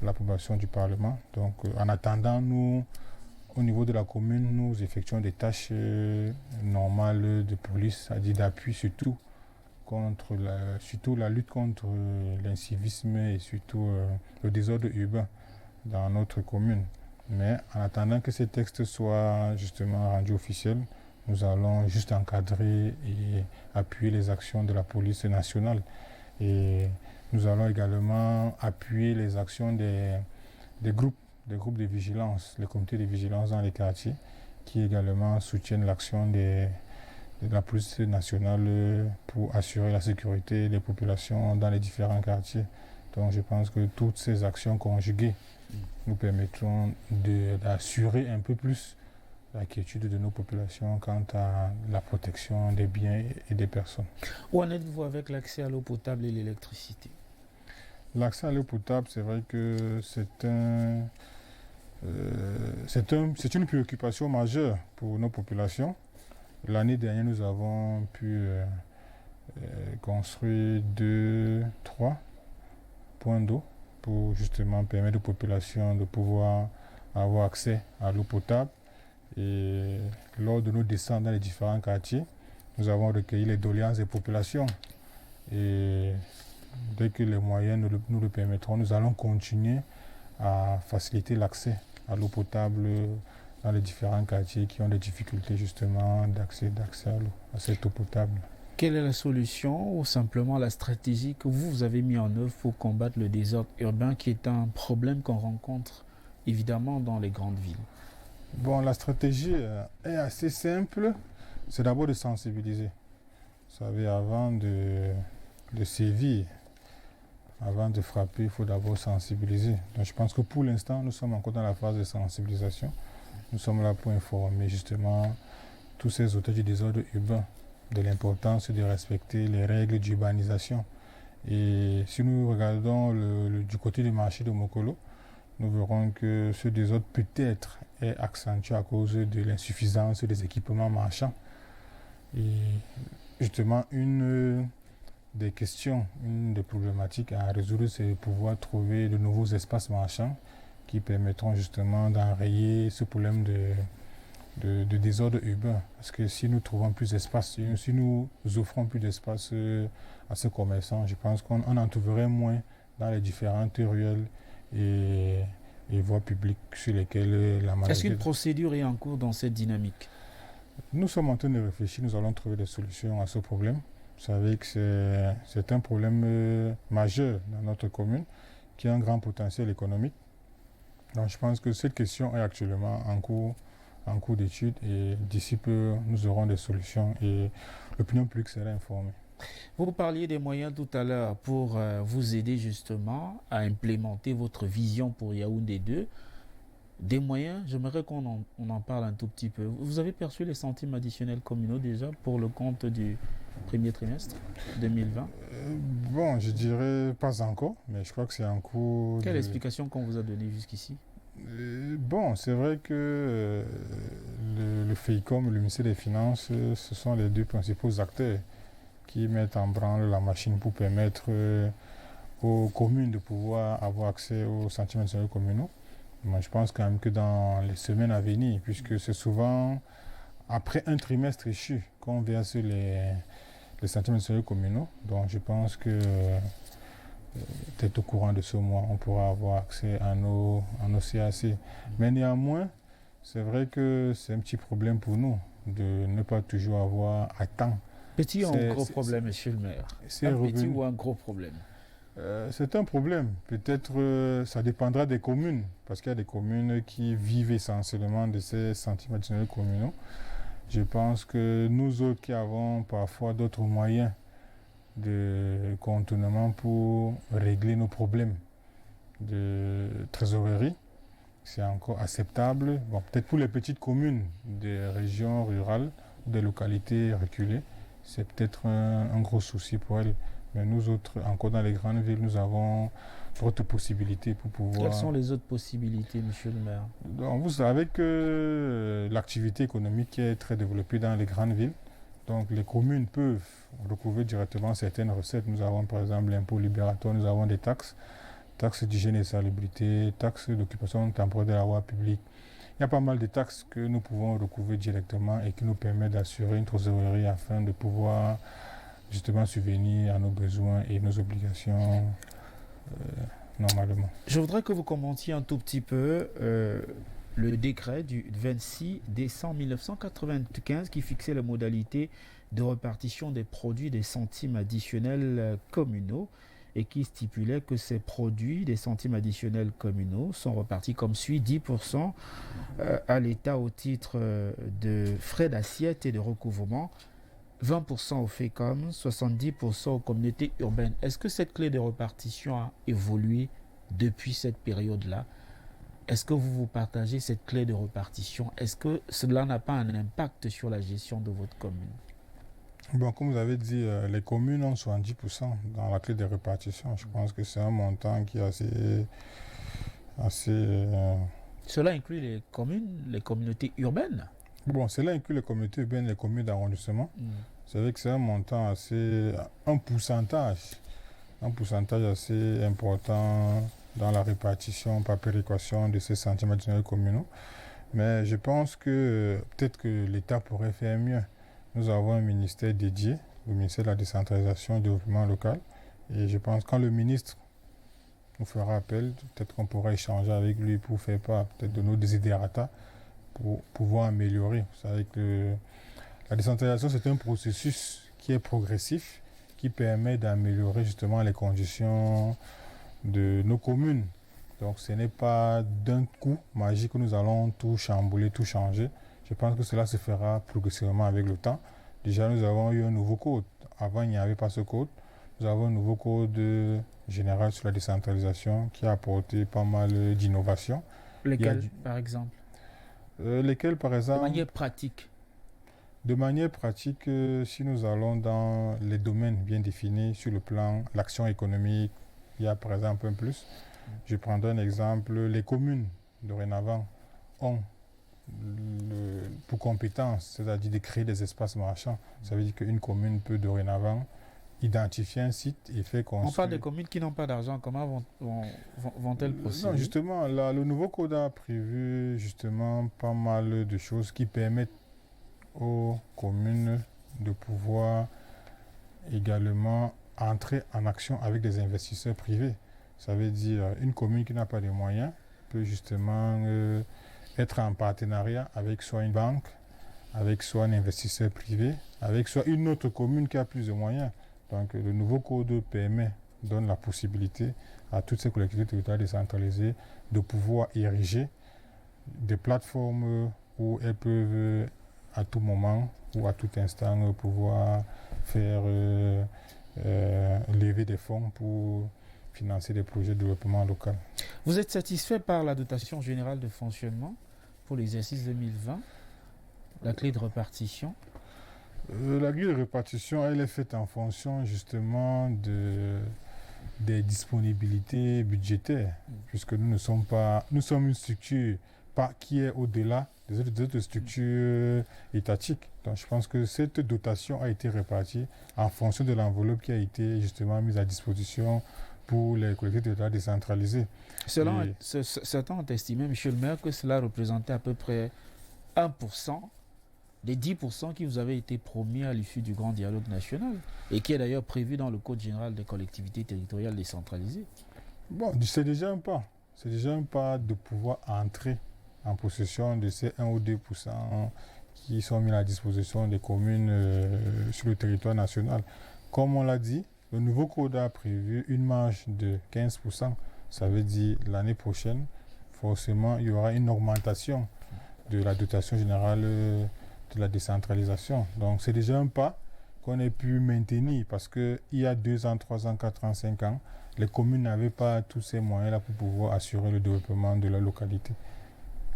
à l'approbation du Parlement. Donc, en attendant, nous, au niveau de la commune, nous effectuons des tâches normales de police, c'est-à-dire d'appui surtout la lutte contre l'incivisme et surtout le désordre urbain dans notre commune. Mais en attendant que ces textes soient justement rendus officiels, nous allons juste encadrer et appuyer les actions de la police nationale. Et nous allons également appuyer les actions des groupes de vigilance, les comités de vigilance dans les quartiers, qui également soutiennent l'action de la police nationale pour assurer la sécurité des populations dans les différents quartiers. Donc je pense que toutes ces actions conjuguées nous permettront d'assurer un peu plus la quiétude de nos populations quant à la protection des biens et des personnes. Où en êtes-vous avec l'accès à l'eau potable et l'électricité? L'accès à l'eau potable, c'est vrai que c'est une préoccupation majeure pour nos populations. L'année dernière, nous avons pu construire 3 points d'eau pour justement permettre aux populations de pouvoir avoir accès à l'eau potable. Et lors de nos descentes dans les différents quartiers, nous avons recueilli les doléances des populations Et dès que les moyens nous le permettront, nous allons continuer à faciliter l'accès à l'eau potable dans les différents quartiers qui ont des difficultés justement d'accès à l'eau, à cette eau potable. Quelle est la solution ou simplement la stratégie que vous avez mis en œuvre pour combattre le désordre urbain qui est un problème qu'on rencontre évidemment dans les grandes villes? Bon, la stratégie est assez simple. C'est d'abord de sensibiliser. Vous savez, avant de sévir, avant de frapper, il faut d'abord sensibiliser. Donc je pense que pour l'instant, nous sommes encore dans la phase de sensibilisation. Nous sommes là pour informer justement tous ces auteurs du désordre urbain de l'importance de respecter les règles d'urbanisation. Et si nous regardons du côté du marché de Mokolo, nous verrons que ce désordre peut-être est accentué à cause de l'insuffisance des équipements marchands. Et justement, une des questions, une des problématiques à résoudre, c'est de pouvoir trouver de nouveaux espaces marchands qui permettront justement d'enrayer ce problème de désordre urbain. Parce que si nous trouvons plus d'espace, si nous offrons plus d'espace à ces commerçants, je pense qu'on en trouverait moins dans les différentes ruelles et voies publiques sur lesquelles la majorité... Est-ce qu'une procédure est en cours dans cette dynamique? Nous sommes en train de réfléchir, nous allons trouver des solutions à ce problème. Vous savez que c'est un problème majeur dans notre commune qui a un grand potentiel économique. Donc je pense que cette question est actuellement en cours d'étude et d'ici peu, nous aurons des solutions et l'opinion publique sera informée. Vous parliez des moyens tout à l'heure pour vous aider justement à implémenter votre vision pour Yaoundé 2. Des moyens, j'aimerais qu'on en parle un tout petit peu. Vous avez perçu les centimes additionnels communaux déjà pour le compte du premier trimestre 2020? Bon, je dirais pas encore, mais je crois que c'est en cours. Quelle explication qu'on vous a donnée jusqu'ici? Bon, c'est vrai que le FEICOM, le ministère des Finances, ce sont les deux principaux acteurs qui mettent en branle la machine pour permettre aux communes de pouvoir avoir accès aux centimes additionnels communaux. Moi, je pense quand même que dans les semaines à venir, puisque c'est souvent après un trimestre échu qu'on verse les centimes additionnels communaux. Donc je pense que peut-être au courant de ce mois, on pourra avoir accès à nos CAC. Mais néanmoins, c'est vrai que c'est un petit problème pour nous de ne pas toujours avoir à temps. Petit ou un gros problème, monsieur le maire? Petit ou un gros problème? C'est un problème. Peut-être ça dépendra des communes, parce qu'il y a des communes qui vivent essentiellement de ces centimes additionnels communaux. Je pense que nous autres qui avons parfois d'autres moyens de contournement pour régler nos problèmes de trésorerie, c'est encore acceptable. Bon, peut-être pour les petites communes des régions rurales, des localités reculées, c'est peut-être un gros souci pour elles. Mais nous autres, encore dans les grandes villes, nous avons d'autres possibilités pour pouvoir... Quelles sont les autres possibilités, monsieur le maire? Donc, vous savez que l'activité économique est très développée dans les grandes villes. Donc les communes peuvent recouvrer directement certaines recettes. Nous avons par exemple l'impôt libératoire, nous avons des taxes, taxes d'hygiène et de salubrité, taxes d'occupation temporaire de la voie publique. Il y a pas mal de taxes que nous pouvons recouvrer directement et qui nous permettent d'assurer une trésorerie afin de pouvoir justement subvenir à nos besoins et nos obligations normalement. Je voudrais que vous commentiez un tout petit peu le décret du 26 décembre 1995 qui fixait les modalités de répartition des produits des centimes additionnels communaux et qui stipulait que ces produits des centimes additionnels communaux sont repartis comme suit: 10% à l'État au titre de frais d'assiette et de recouvrement, 20% au FECOM, 70% aux communautés urbaines. Est-ce que cette clé de répartition a évolué depuis cette période-là? Est-ce que vous partagez cette clé de répartition? Est-ce que cela n'a pas un impact sur la gestion de votre commune? Bon, comme vous avez dit, les communes ont 70% dans la clé de répartition. Je pense que c'est un montant qui est assez Cela inclut les communes, les communautés urbaines? Bon, cela inclut les communautés urbaines, les communes d'arrondissement. C'est vrai que c'est un montant un pourcentage assez important dans la répartition par péréquation de ces centimes additionnels communaux. Mais je pense que peut-être que l'État pourrait faire mieux. Nous avons un ministère dédié le ministère de la décentralisation et du développement local. Et je pense que quand le ministre nous fera appel, peut-être qu'on pourra échanger avec lui pour faire part peut-être de nos desiderata pour pouvoir améliorer. Vous savez que la décentralisation, c'est un processus qui est progressif, qui permet d'améliorer justement les conditions de nos communes. Donc ce n'est pas d'un coup magique que nous allons tout chambouler, tout changer. Je pense que cela se fera progressivement avec le temps. Déjà, nous avons eu un nouveau code. Avant, il n'y avait pas ce code. Nous avons un nouveau code général sur la décentralisation qui a apporté pas mal d'innovations. Lesquels, par exemple? Lesquels, par exemple? De manière pratique. De manière pratique, si nous allons dans les domaines bien définis sur le plan de l'action économique, il y a par exemple un plus. Je prendrai un exemple. Les communes, dorénavant, ont pour compétence, c'est-à-dire de créer des espaces marchands. Ça veut dire qu'une commune peut dorénavant identifier un site et faire construire... On parle des communes qui n'ont pas d'argent. Comment vont-elles procéder? Non, justement, là, le nouveau code a prévu justement pas mal de choses qui permettent aux communes de pouvoir également entrer en action avec des investisseurs privés. Ça veut dire une commune qui n'a pas de moyens peut justement être en partenariat avec soit une banque, avec soit un investisseur privé, avec soit une autre commune qui a plus de moyens. Donc le nouveau code donne la possibilité à toutes ces collectivités territoriales décentralisées de pouvoir ériger des plateformes où elles peuvent à tout moment ou à tout instant pouvoir faire lever des fonds pour financer des projets de développement local. Vous êtes satisfait par la dotation générale de fonctionnement pour l'exercice 2020, la clé de répartition? La grille de répartition, elle est faite en fonction justement des disponibilités budgétaires, puisque nous sommes une structure qui est au-delà des autres structures étatiques. Donc je pense que cette dotation a été répartie en fonction de l'enveloppe qui a été justement mise à disposition pour les collectivités territoriales décentralisées. Certains ont estimé, M. le maire, que cela représentait à peu près 1% des 10% qui vous avaient été promis à l'issue du grand dialogue national et qui est d'ailleurs prévu dans le Code général des collectivités territoriales décentralisées. Bon, c'est déjà un pas. C'est déjà un pas de pouvoir entrer en possession de ces 1 ou 2% qui sont mis à disposition des communes sur le territoire national. Comme on l'a dit, le nouveau code a prévu une marge de 15%. Ça veut dire l'année prochaine, forcément, il y aura une augmentation de la dotation générale de la décentralisation. Donc c'est déjà un pas qu'on ait pu maintenir parce qu'il y a 2 ans, 3 ans, 4 ans, 5 ans, les communes n'avaient pas tous ces moyens-là pour pouvoir assurer le développement de la localité.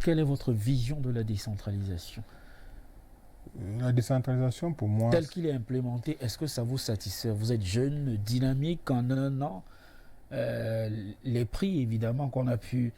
Quelle est votre vision de la décentralisation? La décentralisation, pour moi... Tel qu'il est implémenté, est-ce que ça vous satisfait? Vous êtes jeune, dynamique, en un an. Les prix, évidemment, qu'on a pu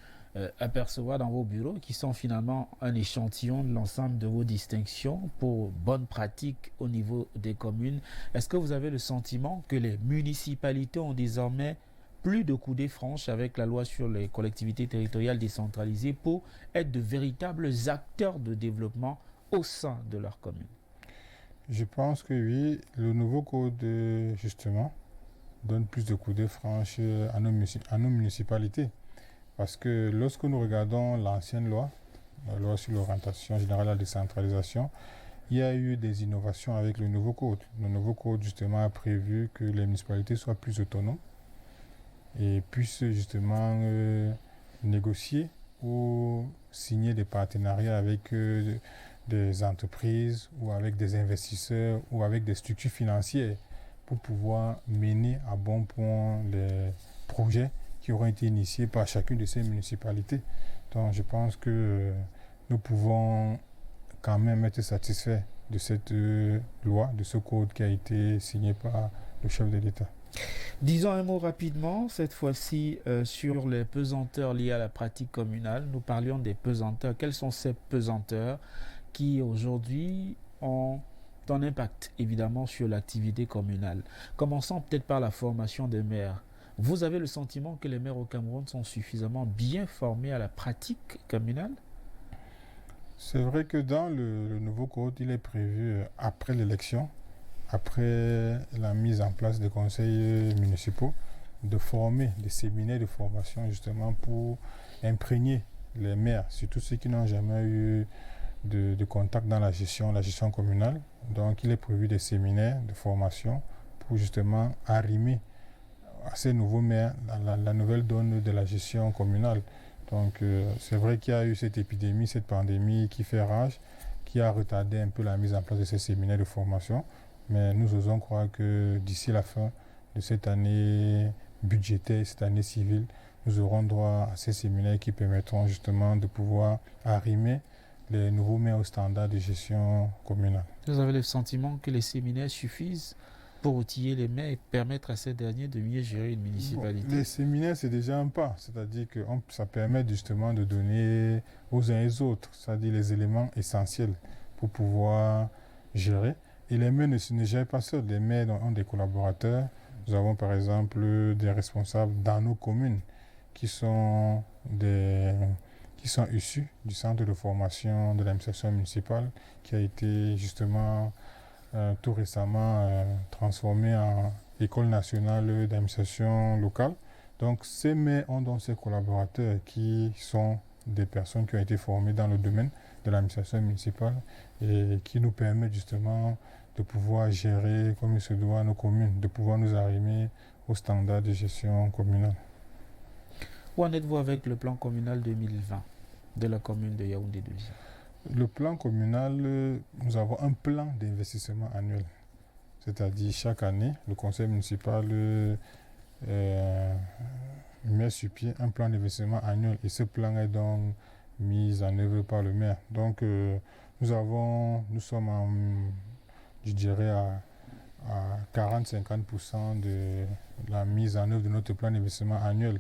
apercevoir dans vos bureaux, qui sont finalement un échantillon de l'ensemble de vos distinctions pour bonnes pratiques au niveau des communes. Est-ce que vous avez le sentiment que les municipalités ont désormais plus de coudées franches avec la loi sur les collectivités territoriales décentralisées pour être de véritables acteurs de développement au sein de leur commune? Je pense que oui, le nouveau code, justement, donne plus de coudées franches à nos municipalités. Parce que lorsque nous regardons l'ancienne loi, la loi sur l'orientation générale à la décentralisation, il y a eu des innovations avec le nouveau code. Le nouveau code, justement, a prévu que les municipalités soient plus autonomes et puissent, justement, négocier ou signer des partenariats avec des entreprises ou avec des investisseurs ou avec des structures financières pour pouvoir mener à bon point les projets qui auront été initiés par chacune de ces municipalités. Donc je pense que nous pouvons quand même être satisfaits de cette loi, de ce code qui a été signé par le chef de l'État. Disons un mot rapidement, cette fois-ci sur les pesanteurs liées à la pratique communale. Nous parlions des pesanteurs. Quelles sont ces pesanteurs qui aujourd'hui ont un impact évidemment sur l'activité communale? Commençons peut-être par la formation des maires. Vous avez le sentiment que les maires au Cameroun sont suffisamment bien formés à la pratique communale? C'est vrai que dans le nouveau code, il est prévu après l'élection, après la mise en place des conseils municipaux, de former des séminaires de formation justement pour imprégner les maires, surtout ceux qui n'ont jamais eu de contact dans la gestion communale. Donc il est prévu des séminaires de formation pour justement arrimer à ces nouveaux maires la nouvelle donne de la gestion communale. Donc c'est vrai qu'il y a eu cette épidémie, cette pandémie qui fait rage, qui a retardé un peu la mise en place de ces séminaires de formation. Mais nous osons croire que d'ici la fin de cette année budgétaire, cette année civile, nous aurons droit à ces séminaires qui permettront justement de pouvoir arrimer les nouveaux maires au standard de gestion communale. Vous avez le sentiment que les séminaires suffisent pour outiller les maires et permettre à ces derniers de mieux gérer une municipalité? Les séminaires, c'est déjà un pas. C'est-à-dire que ça permet justement de donner aux uns et aux autres, c'est-à-dire les éléments essentiels pour pouvoir gérer. Et les maires ne gèrent pas seuls. Les maires ont des collaborateurs. Nous avons par exemple des responsables dans nos communes qui sont issus du centre de formation de l'administration municipale qui a été justement tout récemment transformé en École nationale d'administration locale. Donc ces maires ont donc ces collaborateurs qui sont des personnes qui ont été formées dans le domaine de l'administration municipale et qui nous permettent justement de pouvoir gérer comme il se doit nos communes, de pouvoir nous arrimer aux standards de gestion communale. Où en êtes-vous avec le plan communal 2020 de la commune de Yaoundé 2? Le plan communal, nous avons un plan d'investissement annuel. C'est-à-dire chaque année, le conseil municipal met sur pied un plan d'investissement annuel et ce plan est donc mis en œuvre par le maire. Donc nous sommes je dirais à 40-50% de la mise en œuvre de notre plan d'investissement annuel.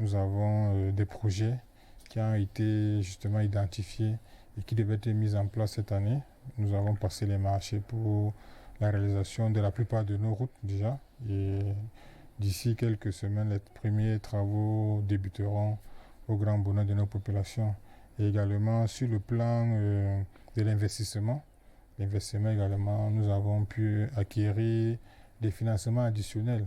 Nous avons des projets qui ont été justement identifiés et qui devaient être mis en place cette année. Nous avons passé les marchés pour la réalisation de la plupart de nos routes déjà. Et d'ici quelques semaines, les premiers travaux débuteront au grand bonheur de nos populations. Et également sur le plan de l'investissement. L'investissement également, nous avons pu acquérir des financements additionnels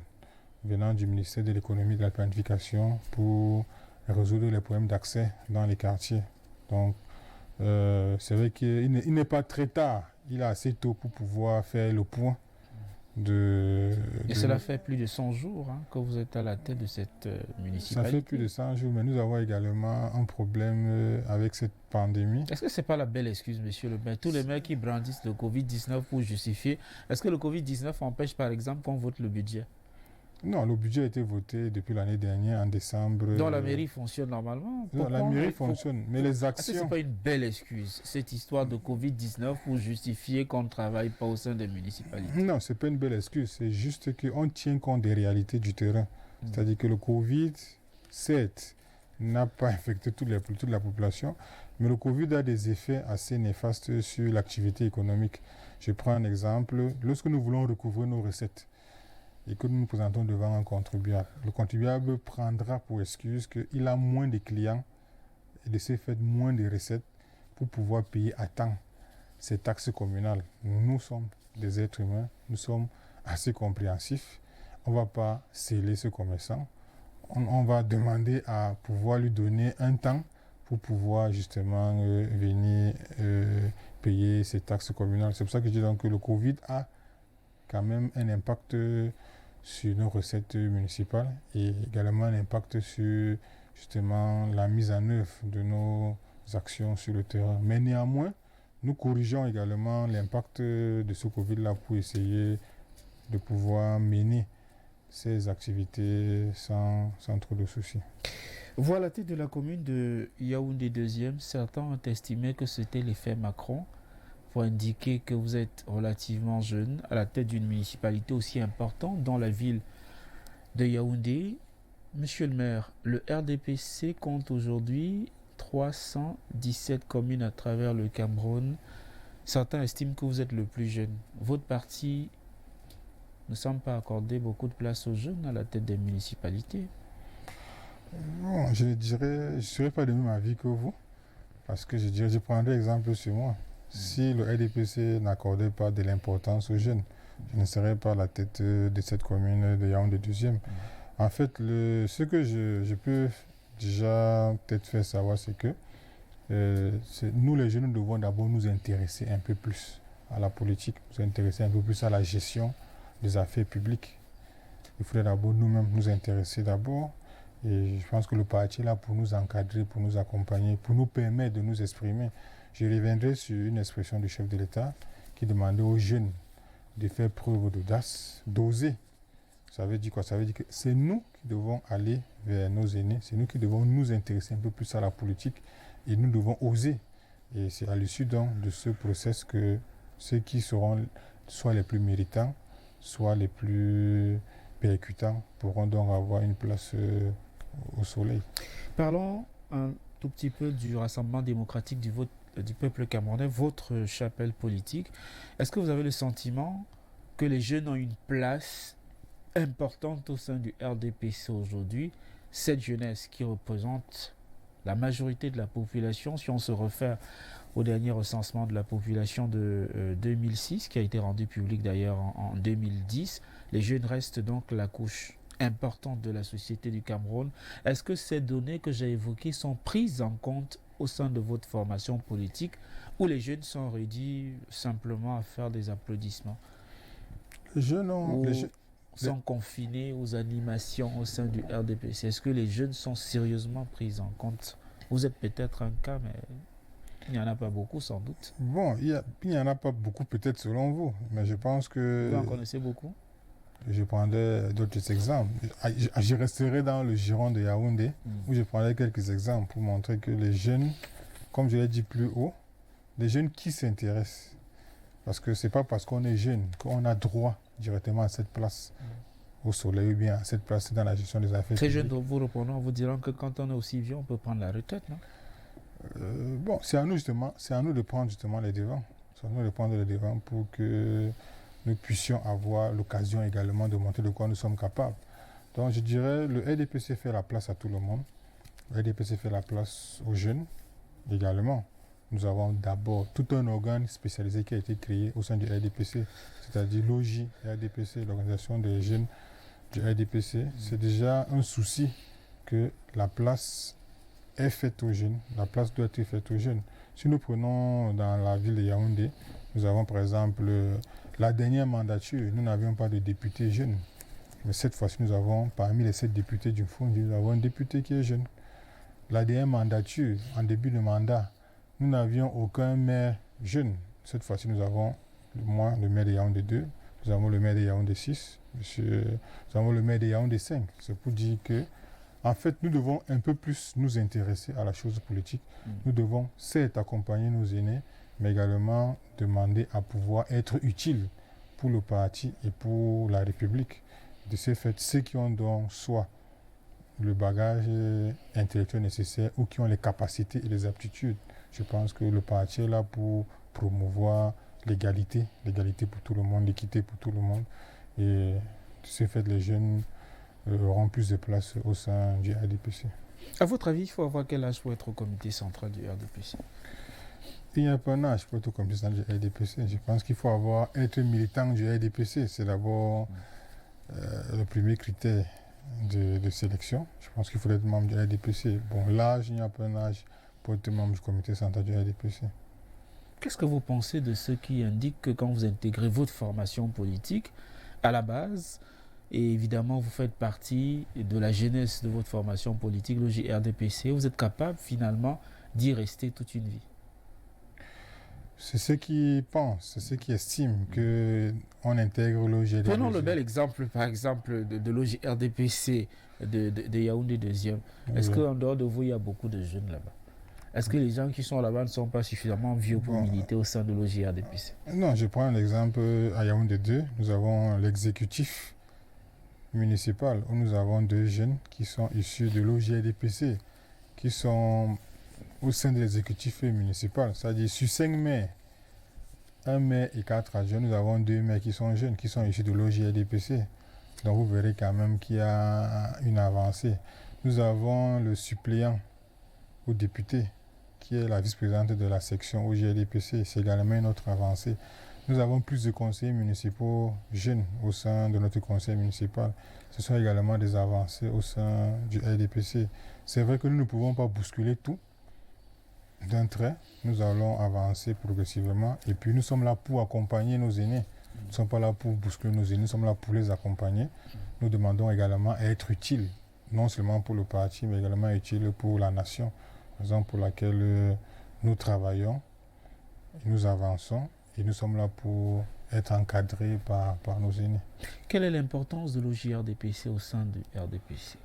venant du ministère de l'économie et de la planification pour résoudre les problèmes d'accès dans les quartiers. Donc, c'est vrai qu'il n'est pas très tard, il est assez tôt pour pouvoir faire le point. Et cela fait plus de 100 jours que vous êtes à la tête de cette municipalité. Ça fait plus de 100 jours, mais nous avons également un problème avec cette pandémie. Est-ce que ce n'est pas la belle excuse, monsieur le maire? Tous les maires qui brandissent le Covid-19 pour justifier. Est-ce que le Covid-19 empêche, par exemple, qu'on vote le budget? Non, le budget a été voté depuis l'année dernière, en décembre. Donc la mairie fonctionne normalement? Non, la mairie fonctionne, mais les actions... Est-ce que ce n'est pas une belle excuse, cette histoire de Covid-19, pour justifier qu'on ne travaille pas au sein des municipalités? Non, ce n'est pas une belle excuse, c'est juste qu'on tient compte des réalités du terrain. C'est-à-dire que le Covid, certes, n'a pas infecté toute la population, mais le Covid a des effets assez néfastes sur l'activité économique. Je prends un exemple, lorsque nous voulons recouvrer nos recettes, et que nous nous présentons devant un contribuable. Le contribuable prendra pour excuse qu'il a moins de clients et de ce fait moins de recettes pour pouvoir payer à temps ces taxes communales. Nous sommes des êtres humains, nous sommes assez compréhensifs. On ne va pas sceller ce commerçant. On va demander à pouvoir lui donner un temps pour pouvoir justement venir payer ces taxes communales. C'est pour ça que je dis donc que le Covid a quand même un impact sur nos recettes municipales et également un impact sur justement la mise en œuvre de nos actions sur le terrain. Mais néanmoins, nous corrigeons également l'impact de ce Covid-là pour essayer de pouvoir mener ces activités sans trop de soucis. Vous, à la tête de la commune de Yaoundé 2e, certains ont estimé que c'était l'effet Macron pour indiquer que vous êtes relativement jeune à la tête d'une municipalité aussi importante dans la ville de Yaoundé. Monsieur le maire, le RDPC compte aujourd'hui 317 communes à travers le Cameroun. Certains estiment que vous êtes le plus jeune. Votre parti ne semble pas accorder beaucoup de place aux jeunes à la tête des municipalités. Bon, je ne serais pas de même avis que vous, parce que je prendrai exemple sur moi. Si le RDPC n'accordait pas de l'importance aux jeunes, je ne serai pas à la tête de cette commune de Yaoundé 2e. En fait, ce que je peux déjà peut-être faire savoir, c'est que nous, les jeunes, nous devons d'abord nous intéresser un peu plus à la politique, nous intéresser un peu plus à la gestion des affaires publiques. Il faudrait d'abord nous-mêmes nous intéresser d'abord. Et je pense que le parti est là pour nous encadrer, pour nous accompagner, pour nous permettre de nous exprimer. Je reviendrai sur une expression du chef de l'État qui demandait aux jeunes de faire preuve d'audace, d'oser. Ça veut dire quoi? Ça veut dire que c'est nous qui devons aller vers nos aînés, c'est nous qui devons nous intéresser un peu plus à la politique et nous devons oser. Et c'est à l'issue donc de ce process que ceux qui seront soit les plus méritants, soit les plus percutants pourront donc avoir une place au soleil. Parlons un tout petit peu du Rassemblement démocratique du peuple camerounais, votre chapelle politique. Est-ce que vous avez le sentiment que les jeunes ont une place importante au sein du RDPC aujourd'hui, cette jeunesse qui représente la majorité de la population, si on se réfère au dernier recensement de la population de 2006, qui a été rendu public d'ailleurs en 2010, les jeunes restent donc la couche importante de la société du Cameroun. Est-ce que ces données que j'ai évoquées sont prises en compte au sein de votre formation politique, ou les jeunes sont réduits simplement à faire des applaudissements? Les jeunes sont confinés aux animations au sein du RDPC. Est-ce que les jeunes sont sérieusement pris en compte? Vous êtes peut-être un cas, mais il n'y en a pas beaucoup sans doute. Bon, il n'y en a pas beaucoup peut-être selon vous, mais je pense que... Vous en connaissez beaucoup? Je prendrai d'autres exemples. Je resterai dans le giron de Yaoundé, où je prendrai quelques exemples pour montrer que les jeunes, comme je l'ai dit plus haut, les jeunes qui s'intéressent, parce que ce n'est pas parce qu'on est jeune qu'on a droit directement à cette place au soleil ou bien à cette place dans la gestion des affaires. Ces jeunes vous répondront en vous dirant que quand on est aussi vieux, on peut prendre la retraite, non? Bon, c'est à nous de prendre justement les devants. C'est à nous de prendre les devants pour que nous puissions avoir l'occasion également de montrer de quoi nous sommes capables. Donc je dirais, le RDPC fait la place à tout le monde. Le RDPC fait la place aux jeunes également. Nous avons d'abord tout un organe spécialisé qui a été créé au sein du RDPC, c'est-à-dire l'OJ RDPC, l'organisation des jeunes du RDPC. C'est déjà un souci que la place est faite aux jeunes, la place doit être faite aux jeunes. Si nous prenons dans la ville de Yaoundé, nous avons par exemple la dernière mandature, nous n'avions pas de député jeune. Mais cette fois-ci, nous avons, parmi les 7 députés du fonds, nous avons un député qui est jeune. La dernière mandature, en début de mandat, nous n'avions aucun maire jeune. Cette fois-ci, nous avons, moi, le maire de Yaoundé 2, nous avons le maire de Yaoundé 6, nous avons le maire de Yaoundé 5. C'est pour dire que, en fait, nous devons un peu plus nous intéresser à la chose politique. Nous devons, certes, accompagner nos aînés, mais également demander à pouvoir être utiles pour le parti et pour la République. De ce fait, ceux qui ont donc soit le bagage intellectuel nécessaire ou qui ont les capacités et les aptitudes, je pense que le parti est là pour promouvoir l'égalité pour tout le monde, l'équité pour tout le monde. Et de ce fait, les jeunes auront plus de place au sein du RDPC. À votre avis, il faut avoir quel âge pour être au comité central du RDPC? Il n'y a pas un âge pour être au comité central du RDPC. Je pense qu'il faut être militant du RDPC. C'est d'abord le premier critère de sélection. Je pense qu'il faut être membre du RDPC. Bon, l'âge, il n'y a pas un âge pour être membre du comité central du RDPC. Qu'est-ce que vous pensez de ceux qui indiquent que quand vous intégrez votre formation politique, à la base, et évidemment vous faites partie de la jeunesse de votre formation politique, le RDPC, vous êtes capable finalement d'y rester toute une vie? C'est ceux qui pensent, c'est ceux qui estiment qu'on intègre l'OGRDPC. Prenons le bel exemple, par exemple, de l'OGRDPC de Yaoundé 2e. Est-ce qu'en dehors de vous, il y a beaucoup de jeunes là-bas? Est-ce que les gens qui sont là-bas ne sont pas suffisamment vieux pour militer au sein de l'OGRDPC? Non, je prends l'exemple à Yaoundé 2. Nous avons l'exécutif municipal où nous avons 2 jeunes qui sont issus de l'OGRDPC, qui sont au sein de l'exécutif municipal. C'est-à-dire sur 5 maires, 1 maire et 4 adjoints, nous avons 2 maires qui sont jeunes, qui sont issus de l'OGRDPC. Donc vous verrez quand même qu'il y a une avancée. Nous avons le suppléant au député, qui est la vice-présidente de la section OGRDPC. C'est également une autre avancée. Nous avons plus de conseillers municipaux jeunes au sein de notre conseil municipal. Ce sont également des avancées au sein du RDPC. C'est vrai que nous ne pouvons pas bousculer tout d'un trait. Nous allons avancer progressivement et puis nous sommes là pour accompagner nos aînés. Nous ne sommes pas là pour bousculer nos aînés, nous sommes là pour les accompagner. Nous demandons également à être utiles, non seulement pour le parti, mais également utiles pour la nation, raison pour laquelle nous travaillons, nous avançons et nous sommes là pour être encadrés par nos aînés. Quelle est l'importance de l'OJRDPC au sein du RDPC?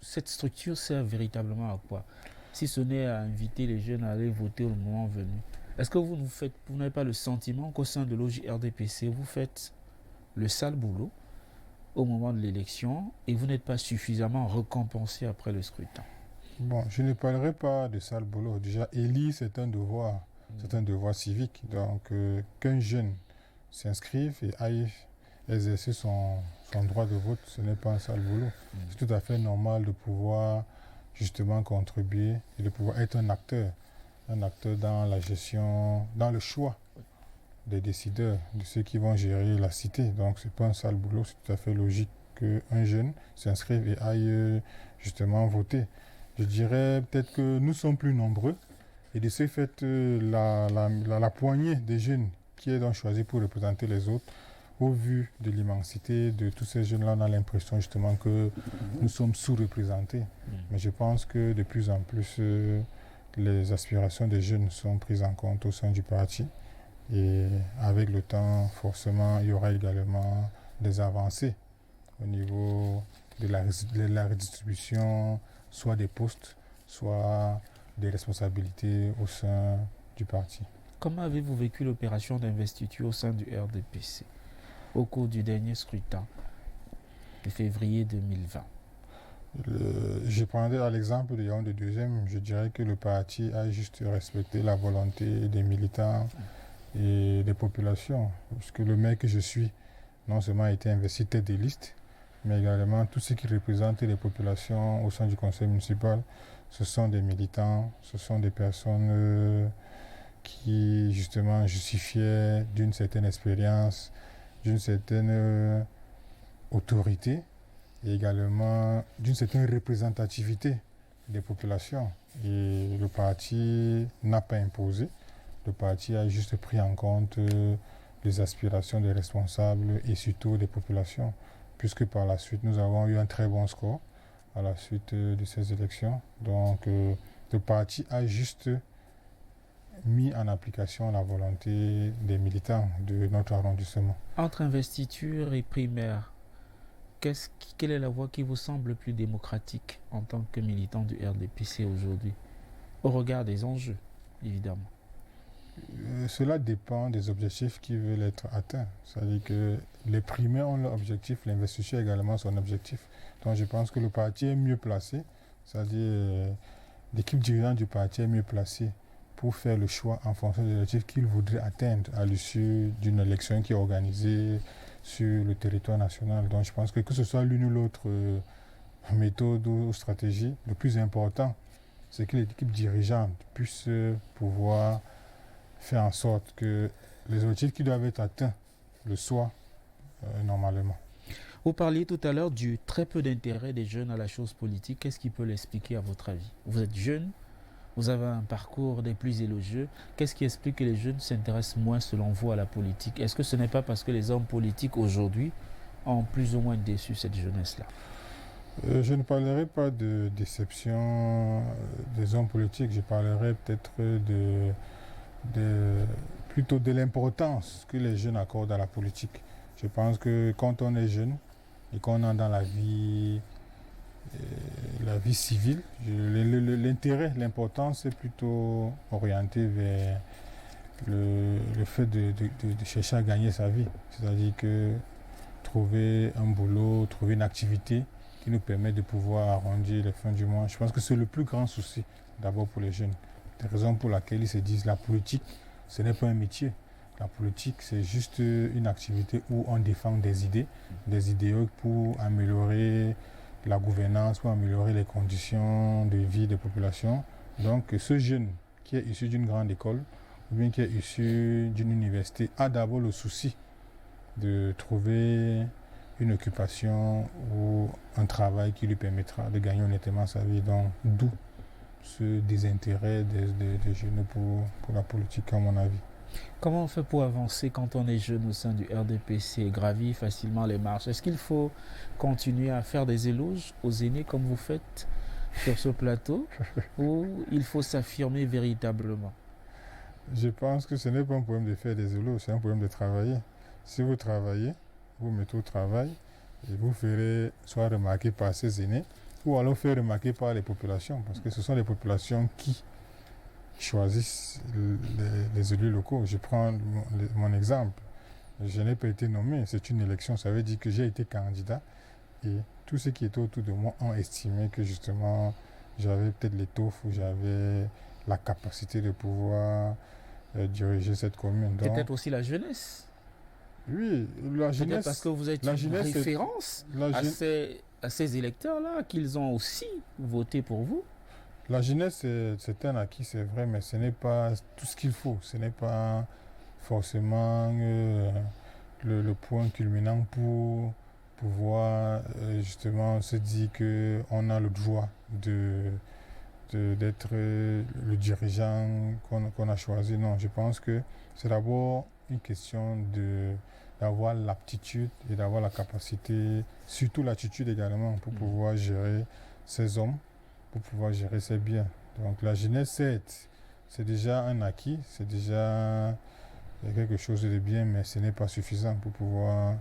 Cette structure sert véritablement à quoi? Si ce n'est à inviter les jeunes à aller voter au moment venu. Est-ce que vous n'avez pas le sentiment qu'au sein de l'OJRDPC, vous faites le sale boulot au moment de l'élection et vous n'êtes pas suffisamment récompensé après le scrutin? Bon, je ne parlerai pas de sale boulot. Déjà, élire, c'est un devoir. C'est un devoir civique. Donc, qu'un jeune s'inscrive et aille exercer son droit de vote, ce n'est pas un sale boulot. C'est tout à fait normal de pouvoir justement contribuer et de pouvoir être un acteur dans la gestion, dans le choix des décideurs, de ceux qui vont gérer la cité. Donc, ce n'est pas un sale boulot, c'est tout à fait logique qu'un jeune s'inscrive et aille justement voter. Je dirais peut-être que nous sommes plus nombreux et de ce fait, la poignée des jeunes qui est donc choisie pour représenter les autres, au vu de l'immensité de tous ces jeunes-là, on a l'impression justement que nous sommes sous-représentés. Mais je pense que de plus en plus, les aspirations des jeunes sont prises en compte au sein du parti. Et avec le temps, forcément, il y aura également des avancées au niveau de la redistribution, soit des postes, soit des responsabilités au sein du parti. Comment avez-vous vécu l'opération d'investiture au sein du RDPC au cours du dernier scrutin de février 2020? Je prendrai l'exemple de Yaoundé 2e. Je dirais que le parti a juste respecté la volonté des militants et des populations. Puisque le maire que je suis, non seulement a été investi tête de liste, mais également tout ce qui représente les populations au sein du conseil municipal, ce sont des militants, ce sont des personnes qui justement justifiaient d'une certaine expérience, d'une certaine autorité et également d'une certaine représentativité des populations. Et le parti n'a pas imposé, le parti a juste pris en compte les aspirations des responsables et surtout des populations, puisque par la suite nous avons eu un très bon score à la suite de ces élections. Donc le parti a juste mis en application la volonté des militants de notre arrondissement. Entre investiture et primaire, quelle est la voie qui vous semble plus démocratique en tant que militant du RDPC aujourd'hui, au regard des enjeux, évidemment? Cela dépend des objectifs qui veulent être atteints. C'est-à-dire que les primaires ont leur objectif, l'investiture également son objectif. Donc je pense que le parti est mieux placé, c'est-à-dire l'équipe dirigeante du parti est mieux placée pour faire le choix en fonction des objectifs qu'il voudrait atteindre à l'issue d'une élection qui est organisée sur le territoire national. Donc je pense que ce soit l'une ou l'autre méthode ou stratégie, le plus important, c'est que l'équipe dirigeante puisse pouvoir faire en sorte que les objectifs qui doivent être atteints le soient normalement. Vous parliez tout à l'heure du très peu d'intérêt des jeunes à la chose politique. Qu'est-ce qui peut l'expliquer à votre avis? Vous êtes jeune, vous avez un parcours des plus élogieux. Qu'est-ce qui explique que les jeunes s'intéressent moins selon vous à la politique? Est-ce que ce n'est pas parce que les hommes politiques aujourd'hui ont plus ou moins déçu cette jeunesse-là? Je ne parlerai pas de déception des hommes politiques, je parlerai peut-être plutôt de l'importance que les jeunes accordent à la politique. Je pense que quand on est jeune et qu'on est dans la vie civile, l'intérêt, l'importance est plutôt orienté vers le fait de chercher à gagner sa vie. C'est-à-dire que trouver un boulot, trouver une activité qui nous permet de pouvoir arrondir les fins du mois. Je pense que c'est le plus grand souci d'abord pour les jeunes. La raison pour laquelle ils se disent la politique, ce n'est pas un métier. La politique, c'est juste une activité où on défend des idées, des idéaux pour améliorer la gouvernance, pour améliorer les conditions de vie des populations. Donc ce jeune qui est issu d'une grande école ou bien qui est issu d'une université, a d'abord le souci de trouver une occupation ou un travail qui lui permettra de gagner honnêtement sa vie. Donc, d'où ce désintérêt des jeunes pour la politique, à mon avis. Comment on fait pour avancer quand on est jeune au sein du RDPC et gravir facilement les marches? Est-ce qu'il faut continuer à faire des éloges aux aînés comme vous faites sur ce plateau ou il faut s'affirmer véritablement? Je pense que ce n'est pas un problème de faire des éloges, c'est un problème de travailler. Si vous travaillez, vous mettez au travail et vous ferez soit remarquer par ces aînés ou alors faire remarquer par les populations, parce que ce sont les populations qui choisissent les élus locaux. Je prends mon exemple. Je n'ai pas été nommé, c'est une élection, ça veut dire que j'ai été candidat et tous ceux qui étaient autour de moi ont estimé que justement j'avais peut-être l'étoffe ou j'avais la capacité de pouvoir diriger cette commune. Donc, peut-être aussi la jeunesse. Oui, la jeunesse. Peut-être parce que vous êtes une référence à ces électeurs-là, qu'ils ont aussi voté pour vous. La jeunesse, c'est un acquis, c'est vrai, mais ce n'est pas tout ce qu'il faut. Ce n'est pas forcément le point culminant pour pouvoir justement se dire qu'on a le droit d'être le dirigeant qu'on a choisi. Non, je pense que c'est d'abord une question d'avoir l'aptitude et d'avoir la capacité, surtout l'attitude également, pour pouvoir gérer ces hommes, pour pouvoir gérer ces biens. Donc la jeunesse, c'est déjà un acquis, c'est déjà quelque chose de bien, mais ce n'est pas suffisant pour pouvoir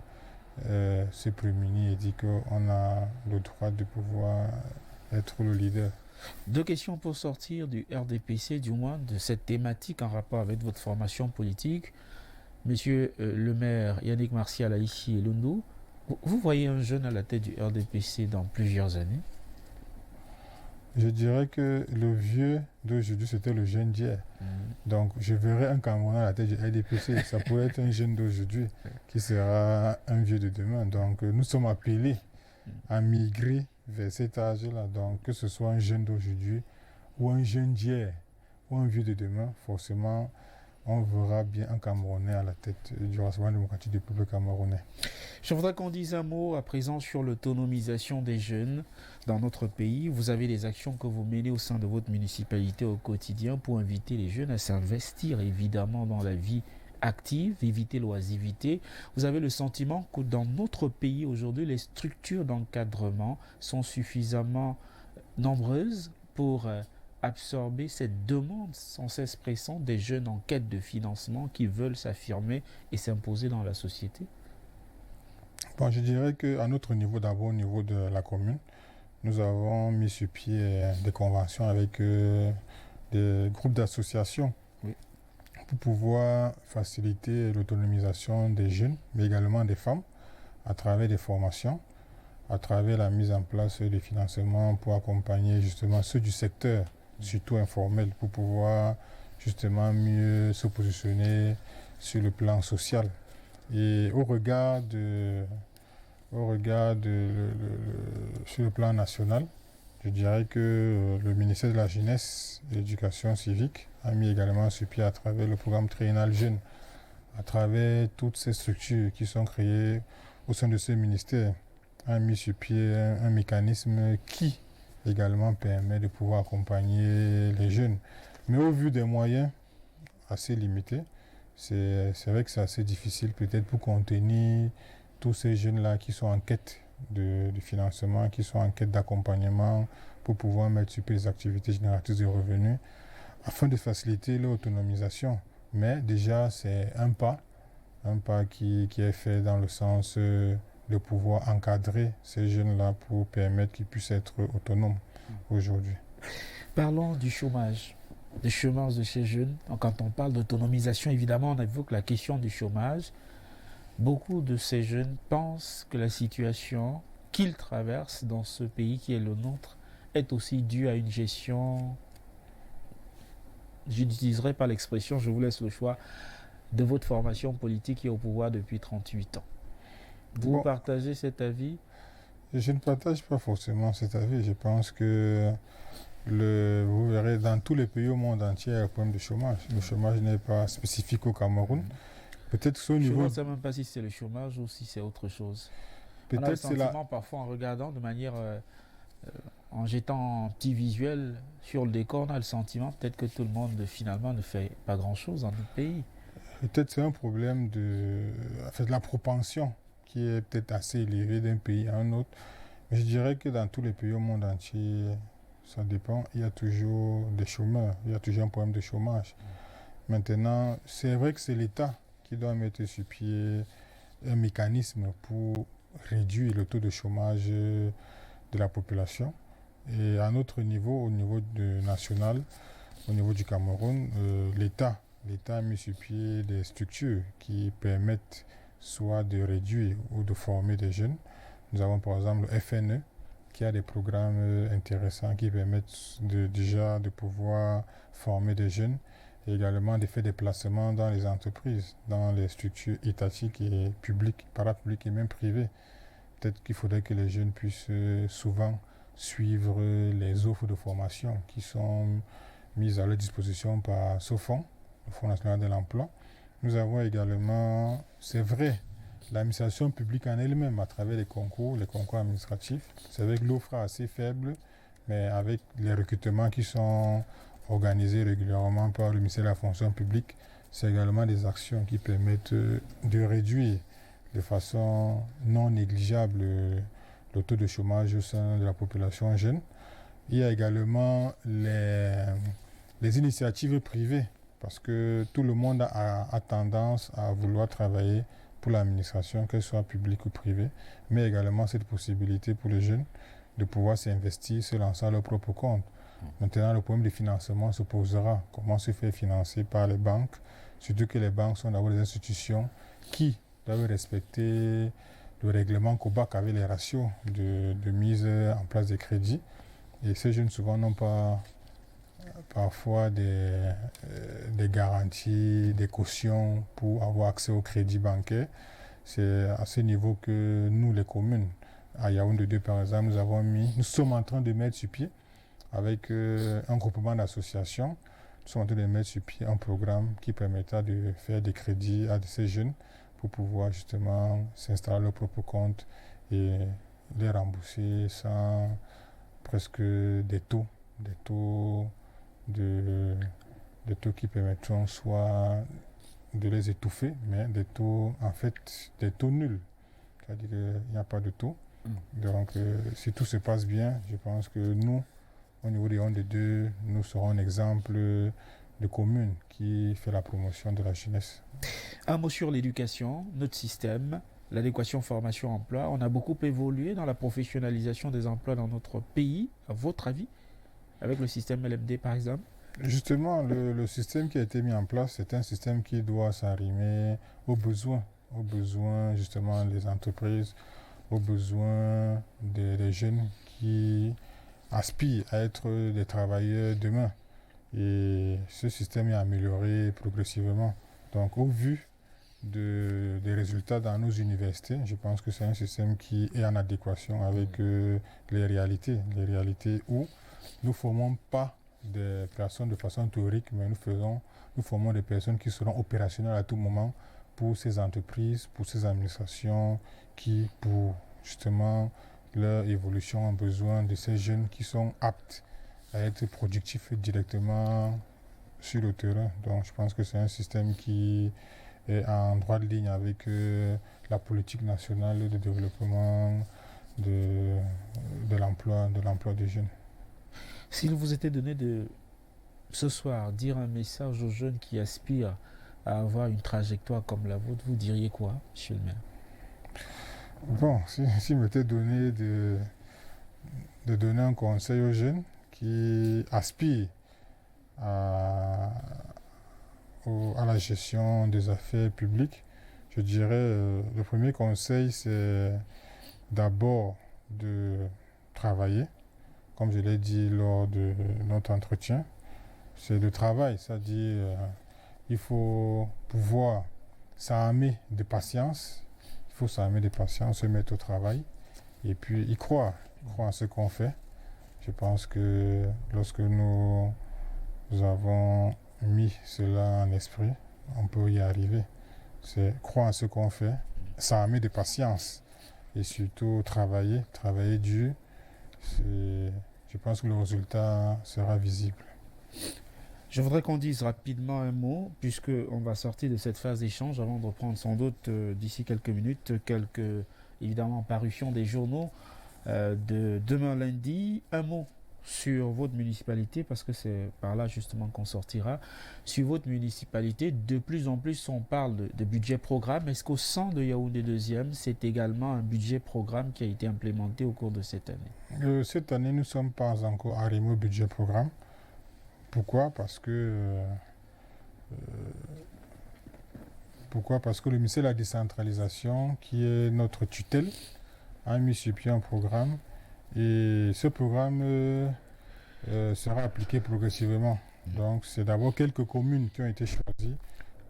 se prémunir et dire qu'on a le droit de pouvoir être le leader. Deux questions pour sortir du RDPC, du moins de cette thématique en rapport avec votre formation politique. Monsieur le maire Yannick Martial Aïssi Lundu, vous voyez un jeune à la tête du RDPC dans plusieurs années? Je dirais que le vieux d'aujourd'hui, c'était le jeune d'hier. Donc, je verrais un Camerounais à la tête du RDPC. Ça pourrait être un jeune d'aujourd'hui qui sera un vieux de demain. Donc, nous sommes appelés à migrer vers cet âge-là. Donc, que ce soit un jeune d'aujourd'hui ou un jeune d'hier ou un vieux de demain, forcément, on verra bien un Camerounais à la tête du Rassemblement démocratique du peuple camerounais. Je voudrais qu'on dise un mot à présent sur l'autonomisation des jeunes dans notre pays. Vous avez des actions que vous menez au sein de votre municipalité au quotidien pour inviter les jeunes à s'investir évidemment dans la vie active, éviter l'oisivité. Vous avez le sentiment que dans notre pays aujourd'hui, les structures d'encadrement sont suffisamment nombreuses pour absorber cette demande sans cesse pressante des jeunes en quête de financement qui veulent s'affirmer et s'imposer dans la société? Bon, je dirais qu'à notre niveau, d'abord au niveau de la commune, nous avons mis sur pied des conventions avec des groupes d'associations pour pouvoir faciliter l'autonomisation des jeunes, mais également des femmes, à travers des formations, à travers la mise en place des financements pour accompagner justement ceux du secteur, surtout informel, pour pouvoir justement mieux se positionner sur le plan social. Et sur le plan national, je dirais que le ministère de la Jeunesse et de l'Éducation civique a mis également sur pied à travers le programme triennal jeune, à travers toutes ces structures qui sont créées au sein de ce ministère, a mis sur pied un mécanisme qui également permet de pouvoir accompagner les jeunes. Mais au vu des moyens assez limités, c'est vrai que c'est assez difficile peut-être pour contenir tous ces jeunes-là qui sont en quête de financement, qui sont en quête d'accompagnement pour pouvoir mettre sur pied des activités génératrices de revenus afin de faciliter leur autonomisation. Mais déjà, c'est un pas qui est fait dans le sens de pouvoir encadrer ces jeunes-là pour permettre qu'ils puissent être autonomes aujourd'hui. Parlons du chômage, des chômages de ces jeunes. Quand on parle d'autonomisation, évidemment, on évoque la question du chômage. Beaucoup de ces jeunes pensent que la situation qu'ils traversent dans ce pays qui est le nôtre est aussi due à une gestion, je n'utiliserai pas l'expression, je vous laisse le choix, de votre formation politique qui est au pouvoir depuis 38 ans. Vous partagez cet avis? Je ne partage pas forcément cet avis. Je pense que Vous verrez, dans tous les pays au monde entier, il y a un problème de chômage. Le chômage n'est pas spécifique au Cameroun. Peut-être que au niveau... Je ne sais même pas si c'est le chômage ou si c'est autre chose. On a le Peut-être c'est sentiment, parfois, en regardant de manière... en jetant un petit visuel sur le décor, on a le sentiment peut-être que tout le monde, finalement, ne fait pas grand-chose dans notre pays. Peut-être c'est un problème de la propension qui est peut-être assez élevée d'un pays à un autre. Mais je dirais que dans tous les pays au monde entier, ça dépend. Il y a toujours des chômeurs, il y a toujours un problème de chômage. Maintenant, c'est vrai que c'est l'État qui doit mettre sur pied un mécanisme pour réduire le taux de chômage de la population. Et à notre niveau, au niveau national, au niveau du Cameroun, l'État a mis sur pied des structures qui permettent soit de réduire ou de former des jeunes. Nous avons par exemple le FNE qui a des programmes intéressants qui permettent déjà de pouvoir former des jeunes et également de faire des placements dans les entreprises, dans les structures étatiques et publiques, parapubliques et même privées. Peut-être qu'il faudrait que les jeunes puissent souvent suivre les offres de formation qui sont mises à leur disposition par ce fonds, le Fonds national de l'emploi. Nous avons également, c'est vrai, l'administration publique en elle-même à travers les concours administratifs. C'est vrai que l'offre est assez faible, mais avec les recrutements qui sont organisés régulièrement par le ministère de la fonction publique, c'est également des actions qui permettent de réduire de façon non négligeable le taux de chômage au sein de la population jeune. Il y a également les initiatives privées, parce que tout le monde a tendance à vouloir travailler pour l'administration, qu'elle soit publique ou privée, mais également cette possibilité pour les jeunes de pouvoir s'investir, se lancer à leur propre compte. Maintenant, le problème de financement se posera. Comment se faire financer par les banques, surtout que les banques sont d'abord des institutions qui doivent respecter le règlement COBAC avec les ratios de mise en place des crédits. Et ces jeunes souvent n'ont pas parfois des garanties, des cautions pour avoir accès au crédit bancaire. C'est à ce niveau que nous, les communes, à Yaoundé 2 par exemple, nous sommes en train de mettre sur pied, avec un groupement d'associations, nous sommes en train de mettre sur pied un programme qui permettra de faire des crédits à ces jeunes pour pouvoir justement s'installer à leur propre compte et les rembourser sans presque des taux qui permettront soit de les étouffer, mais des taux nuls. C'est-à-dire qu'il n'y a pas de taux. Donc, si tout se passe bien, je pense que nous, au niveau des Yaoundé 2, nous serons un exemple de commune qui fait la promotion de la jeunesse. Un mot sur l'éducation, notre système, l'adéquation formation-emploi. On a beaucoup évolué dans la professionnalisation des emplois dans notre pays, à votre avis, avec le système LMD par exemple? Justement, le système qui a été mis en place, c'est un système qui doit s'arrimer aux besoins justement des entreprises, aux besoins des jeunes qui aspirent à être des travailleurs demain. Et ce système est amélioré progressivement. Donc, au vu des résultats dans nos universités, je pense que c'est un système qui est en adéquation avec les réalités où nous ne formons pas des personnes de façon théorique, mais nous formons des personnes qui seront opérationnelles à tout moment pour ces entreprises, pour ces administrations qui, pour justement leur évolution, ont besoin de ces jeunes qui sont aptes à être productifs directement sur le terrain. Donc je pense que c'est un système qui est en droite ligne avec la politique nationale de développement de l'emploi des jeunes. S'il vous était donné de, ce soir, dire un message aux jeunes qui aspirent à avoir une trajectoire comme la vôtre, vous diriez quoi, monsieur le maire? Bon, s'il m'était donné de donner un conseil aux jeunes qui aspirent à la gestion des affaires publiques, je dirais le premier conseil, c'est d'abord de travailler. Comme je l'ai dit lors de notre entretien, c'est le travail, c'est-à-dire il faut pouvoir s'armer de patience, se mettre au travail et puis y croire en ce qu'on fait Je pense que lorsque nous avons mis cela en esprit, on peut y arriver. C'est croire en ce qu'on fait, s'armer de patience et surtout travailler dur. Je pense que le résultat sera visible. Je voudrais qu'on dise rapidement un mot, puisqu'on va sortir de cette phase d'échange avant de reprendre sans doute d'ici quelques minutes, évidemment, parutions des journaux de demain lundi. Un mot sur votre municipalité, parce que c'est par là justement qu'on sortira. Sur votre municipalité, de plus en plus on parle de budget programme. Est-ce qu'au sein de Yaoundé 2e, c'est également un budget programme qui a été implémenté au cours de cette année? Cette année, nous ne sommes pas encore arrivés au budget programme. Pourquoi? Parce que le ministère de la décentralisation, qui est notre tutelle, a mis sur pied un programme. Et ce programme sera appliqué progressivement. Donc, c'est d'abord quelques communes qui ont été choisies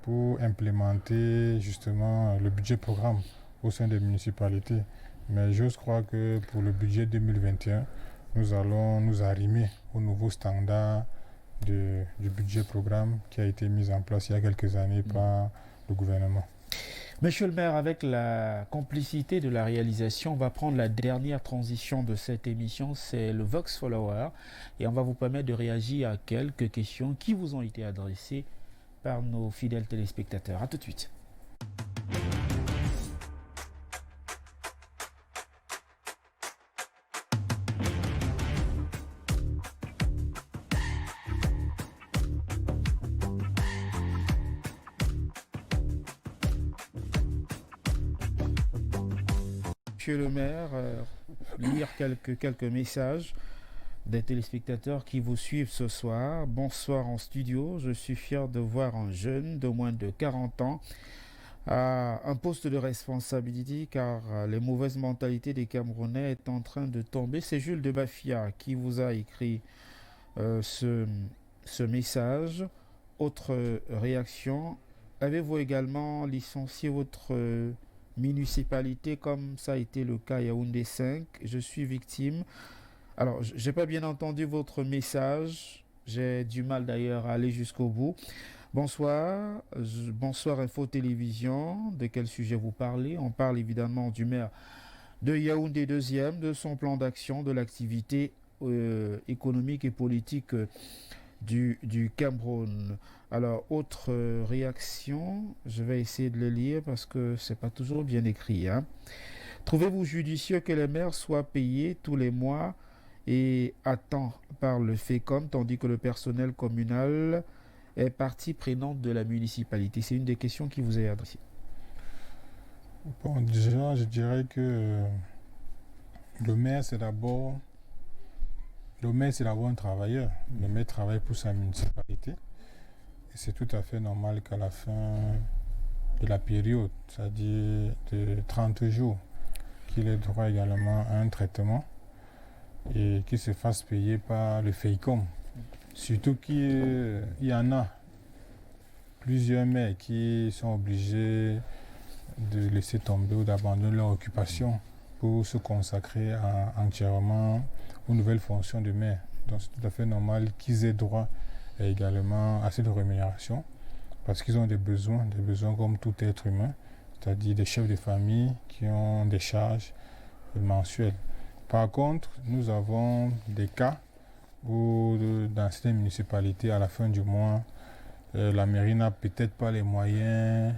pour implémenter justement le budget programme au sein des municipalités. Mais j'ose croire que pour le budget 2021, nous allons nous arrimer au nouveau standard du budget programme qui a été mis en place il y a quelques années par le gouvernement. Monsieur le maire, avec la complicité de la réalisation, on va prendre la dernière transition de cette émission, c'est le Vox Follower, et on va vous permettre de réagir à quelques questions qui vous ont été adressées par nos fidèles téléspectateurs. A tout de suite. Monsieur le maire, lire quelques messages des téléspectateurs qui vous suivent ce soir. Bonsoir en studio, je suis fier de voir un jeune de moins de 40 ans à un poste de responsabilité car les mauvaises mentalités des Camerounais est en train de tomber. C'est Jules de Bafia qui vous a écrit ce message. Autre réaction, avez-vous également licencié votre municipalité comme ça a été le cas à Yaoundé 5? Je suis victime. Alors, j'ai pas bien entendu votre message. J'ai du mal d'ailleurs à aller jusqu'au bout. Bonsoir. Bonsoir Info Télévision. De quel sujet vous parlez? On parle évidemment du maire de Yaoundé 2e, de son plan d'action, de l'activité économique et politique du Cameroun. Alors, autre réaction, je vais essayer de le lire parce que c'est pas toujours bien écrit. Trouvez-vous judicieux que les maires soient payés tous les mois et à temps par le FECOM, tandis que le personnel communal est partie prenante de la municipalité? C'est une des questions qui vous est adressée. Bon, déjà, je dirais que le maire, c'est d'abord un travailleur. Le maire travaille pour sa municipalité. Et c'est tout à fait normal qu'à la fin de la période, c'est-à-dire de 30 jours, qu'il ait droit également à un traitement et qu'il se fasse payer par le FEICOM. Surtout qu'il y en a plusieurs maires qui sont obligés de laisser tomber ou d'abandonner leur occupation pour se consacrer entièrement aux nouvelles fonctions de maire. Donc c'est tout à fait normal qu'ils aient droit également à cette rémunération parce qu'ils ont des besoins comme tout être humain, c'est-à-dire des chefs de famille qui ont des charges mensuelles. Par contre, nous avons des cas où dans certaines municipalités, à la fin du mois, la mairie n'a peut-être pas les moyens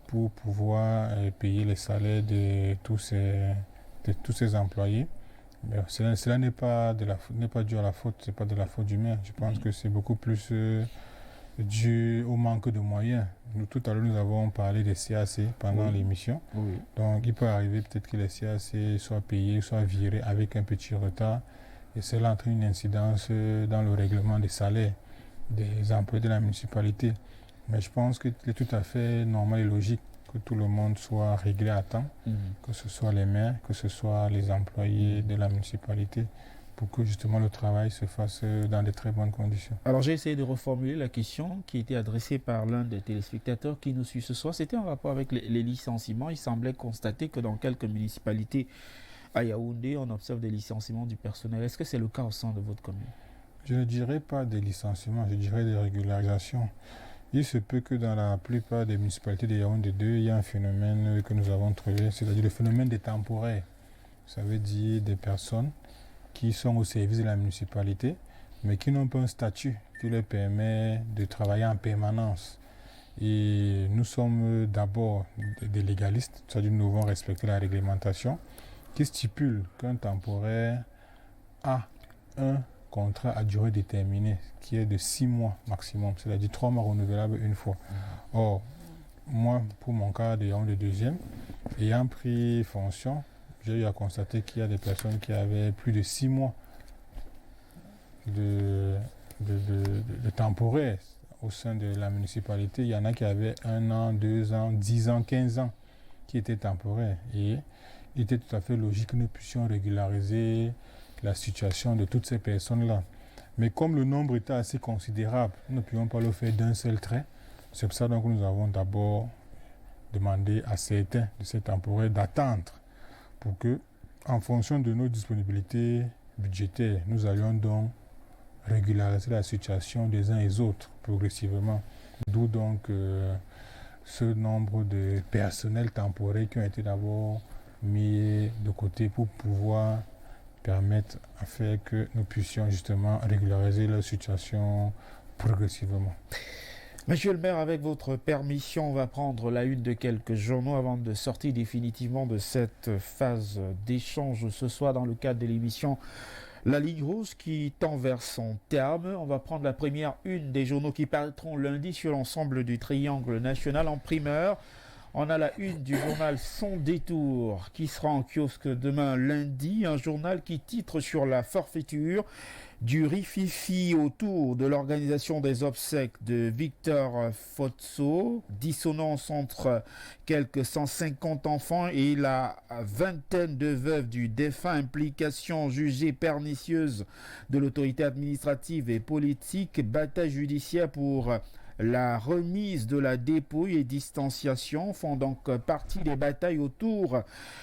pour pouvoir payer les salaires de tous ces employés. Mais cela n'est pas dû à la faute, c'est pas de la faute du maire. Je pense que c'est beaucoup plus dû au manque de moyens. Tout à l'heure, nous avons parlé des CAC pendant l'émission. Oui. Donc, il peut arriver peut-être que les CAC soient payés, soient virés avec un petit retard. Et cela entraîne une incidence dans le règlement des salaires des employés de la municipalité. Mais je pense qu'il est tout à fait normal et logique que tout le monde soit réglé à temps, que ce soit les maires, que ce soit les employés de la municipalité, pour que justement le travail se fasse dans de très bonnes conditions. Alors j'ai essayé de reformuler la question qui était adressée par l'un des téléspectateurs qui nous suit ce soir. C'était en rapport avec les licenciements. Il semblait constater que dans quelques municipalités À Yaoundé, on observe des licenciements du personnel. Est-ce que c'est le cas au sein de votre commune? Je ne dirais pas des licenciements, je dirais des régularisations. Il se peut que dans la plupart des municipalités de Yaoundé 2, il y a un phénomène que nous avons trouvé, c'est-à-dire le phénomène des temporaires. Ça veut dire des personnes qui sont au service de la municipalité, mais qui n'ont pas un statut qui leur permet de travailler en permanence. Et nous sommes d'abord des légalistes, c'est-à-dire nous devons respecter la réglementation qui stipule qu'un temporaire a un contrat à durée déterminée qui est de 6 mois maximum, c'est-à-dire 3 mois renouvelables une fois. Or, moi, pour mon cas de Yaoundé deuxième, ayant pris fonction, j'ai eu à constater qu'il y a des personnes qui avaient plus de 6 mois de temporaire au sein de la municipalité. Il y en a qui avaient 1 an, 2 ans, 10 ans, 15 ans qui étaient temporaires. Et il était tout à fait logique que nous puissions régulariser la situation de toutes ces personnes-là. Mais comme le nombre était assez considérable, nous ne pouvions pas le faire d'un seul trait. C'est pour ça donc que nous avons d'abord demandé à certains de ces temporaires d'attendre pour que, en fonction de nos disponibilités budgétaires, nous allions donc régulariser la situation des uns et des autres progressivement. D'où donc ce nombre de personnels temporaires qui ont été d'abord mis de côté pour pouvoir permettre à faire que nous puissions justement régulariser leur situation progressivement. Monsieur le maire, avec votre permission, on va prendre la une de quelques journaux avant de sortir définitivement de cette phase d'échange ce soir dans le cadre de l'émission La Ligne Rouge qui tend vers son terme. On va prendre la première une des journaux qui paraîtront lundi sur l'ensemble du triangle national en primeur. On a la une du journal Son Détour qui sera en kiosque demain lundi, un journal qui titre sur la forfaiture du rififi autour de l'organisation des obsèques de Victor Fotso, dissonance entre quelques 150 enfants et la vingtaine de veuves du défunt, implication jugée pernicieuse de l'autorité administrative et politique, bataille judiciaire pour la remise de la dépouille et distanciation font donc partie des batailles autour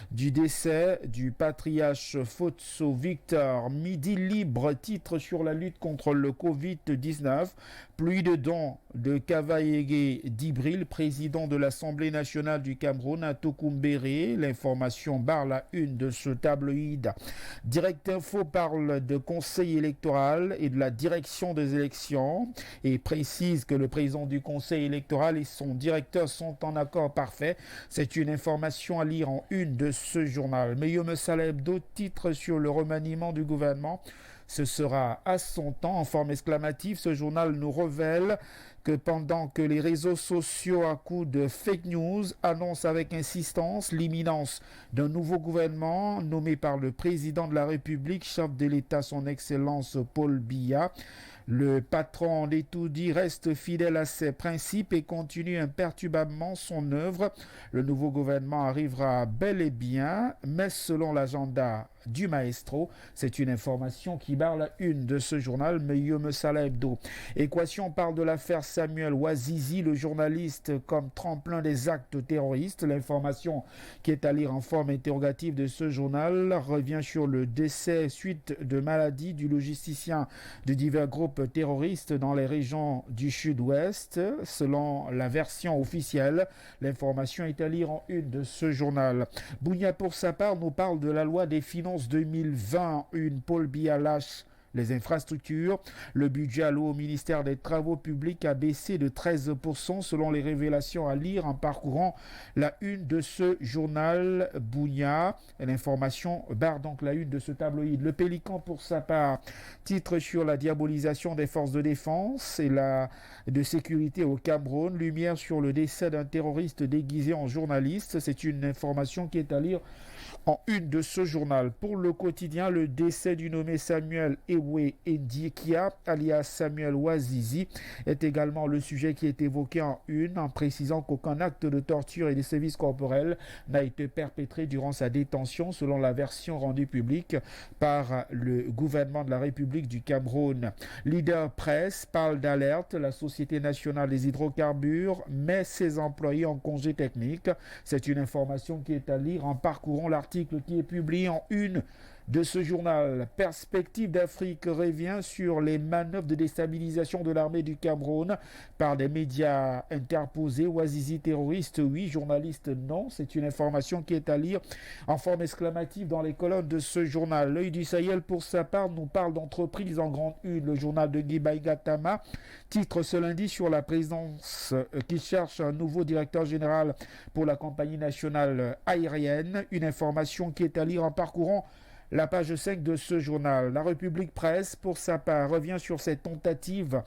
du décès du patriarche Fotso Victor. Midi Libre titre sur la lutte contre le Covid-19. Pluie de dons de Kavaïege Dibril, président de l'Assemblée nationale du Cameroun, à Tokumbéré. L'information barre la une de ce tabloïd. Direct Info parle de conseil électoral et de la direction des élections et précise que le président du conseil électoral et son directeur sont en accord parfait. C'est une information à lire en une de ce journal. Meillome Salebdo titre sur le remaniement du gouvernement. Ce sera à son temps, en forme exclamative. Ce journal nous révèle que pendant que les réseaux sociaux à coups de fake news annoncent avec insistance l'imminence d'un nouveau gouvernement nommé par le président de la République, chef de l'État, son Excellence Paul Biya, le patron d'Etoudi reste fidèle à ses principes et continue imperturbablement son œuvre. Le nouveau gouvernement arrivera bel et bien, mais selon l'agenda du maestro, c'est une information qui barre la une de ce journal, Meillome Salah Hebdo. Équation parle de l'affaire Samuel Ouazizi, le journaliste comme tremplin des actes terroristes. L'information qui est à lire en forme interrogative de ce journal revient sur le décès suite de maladie du logisticien de divers groupes terroristes dans les régions du sud-ouest. Selon la version officielle, l'information est à lire en une de ce journal. Bounia, pour sa part, nous parle de la loi des finances 2020, une Paul Biya lâche les infrastructures. Le budget alloué au ministère des Travaux publics a baissé de 13% selon les révélations à lire en parcourant la une de ce journal Bounia. L'information barre donc la une de ce tabloïd. Le Pélican, pour sa part, titre sur la diabolisation des forces de défense et de sécurité au Cameroun. Lumière sur le décès d'un terroriste déguisé en journaliste. C'est une information qui est à lire en une de ce journal. Pour le quotidien, le décès du nommé Samuel Ewa Ewe Ndikia, alias Samuel Ouazizi, est également le sujet qui est évoqué en une, en précisant qu'aucun acte de torture et de sévices corporels n'a été perpétré durant sa détention, selon la version rendue publique par le gouvernement de la République du Cameroun. Leader Presse parle d'alerte. La Société nationale des hydrocarbures met ses employés en congé technique. C'est une information qui est à lire en parcourant l'article qui est publié en une de ce journal. Perspective d'Afrique revient sur les manœuvres de déstabilisation de l'armée du Cameroun par des médias interposés. Ouazizi terroriste, oui. Journaliste, non. C'est une information qui est à lire en forme exclamative dans les colonnes de ce journal. L'œil du Sahel, pour sa part, nous parle d'entreprise en grande une. Le journal de Guy Gatama titre ce lundi sur la présidence qui cherche un nouveau directeur général pour la compagnie nationale aérienne. Une information qui est à lire en parcourant la page 5 de ce journal. La République Presse, pour sa part, revient sur cette tentative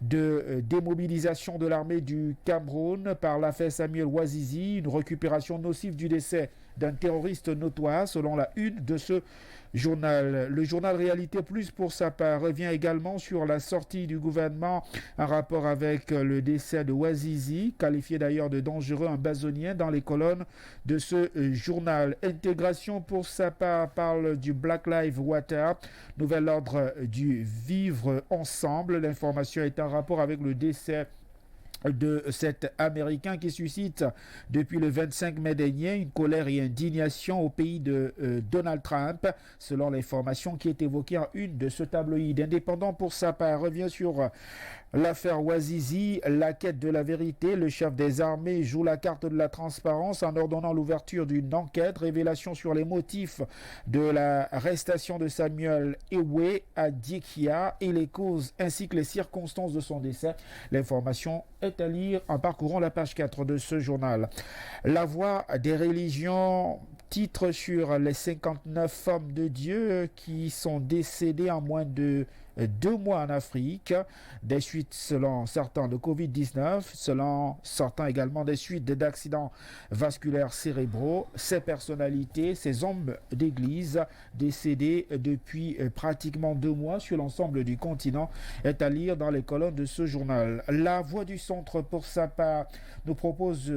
de démobilisation de l'armée du Cameroun par l'affaire Samuel Ouazizi, une récupération nocive du décès d'un terroriste notoire, selon la une de ce journal. Le journal Réalité Plus, pour sa part, revient également sur la sortie du gouvernement en rapport avec le décès de Ouazizi, qualifié d'ailleurs de dangereux en bazonien dans les colonnes de ce journal. Intégration, pour sa part, parle du Black Lives Matter, nouvel ordre du vivre ensemble. L'information est en rapport avec le décès de cet Américain qui suscite depuis le 25 mai dernier une colère et indignation au pays de Donald Trump, selon l'information qui est évoquée en une de ce tabloïd. Indépendant, pour sa part, revient sur l'affaire Ouazizi, la quête de la vérité. Le chef des armées joue la carte de la transparence en ordonnant l'ouverture d'une enquête. Révélation sur les motifs de l'arrestation de Samuel Ewe Ndikia et les causes ainsi que les circonstances de son décès. L'information est à lire en parcourant la page 4 de ce journal. La voix des religions titre sur les 59 hommes de Dieu qui sont décédés en moins de 2 mois en Afrique, des suites selon certains de Covid-19, selon certains également des suites d'accidents vasculaires cérébraux. Ces personnalités, ces hommes d'église décédés depuis pratiquement 2 mois sur l'ensemble du continent est à lire dans les colonnes de ce journal. La Voix du Centre, pour sa part, nous propose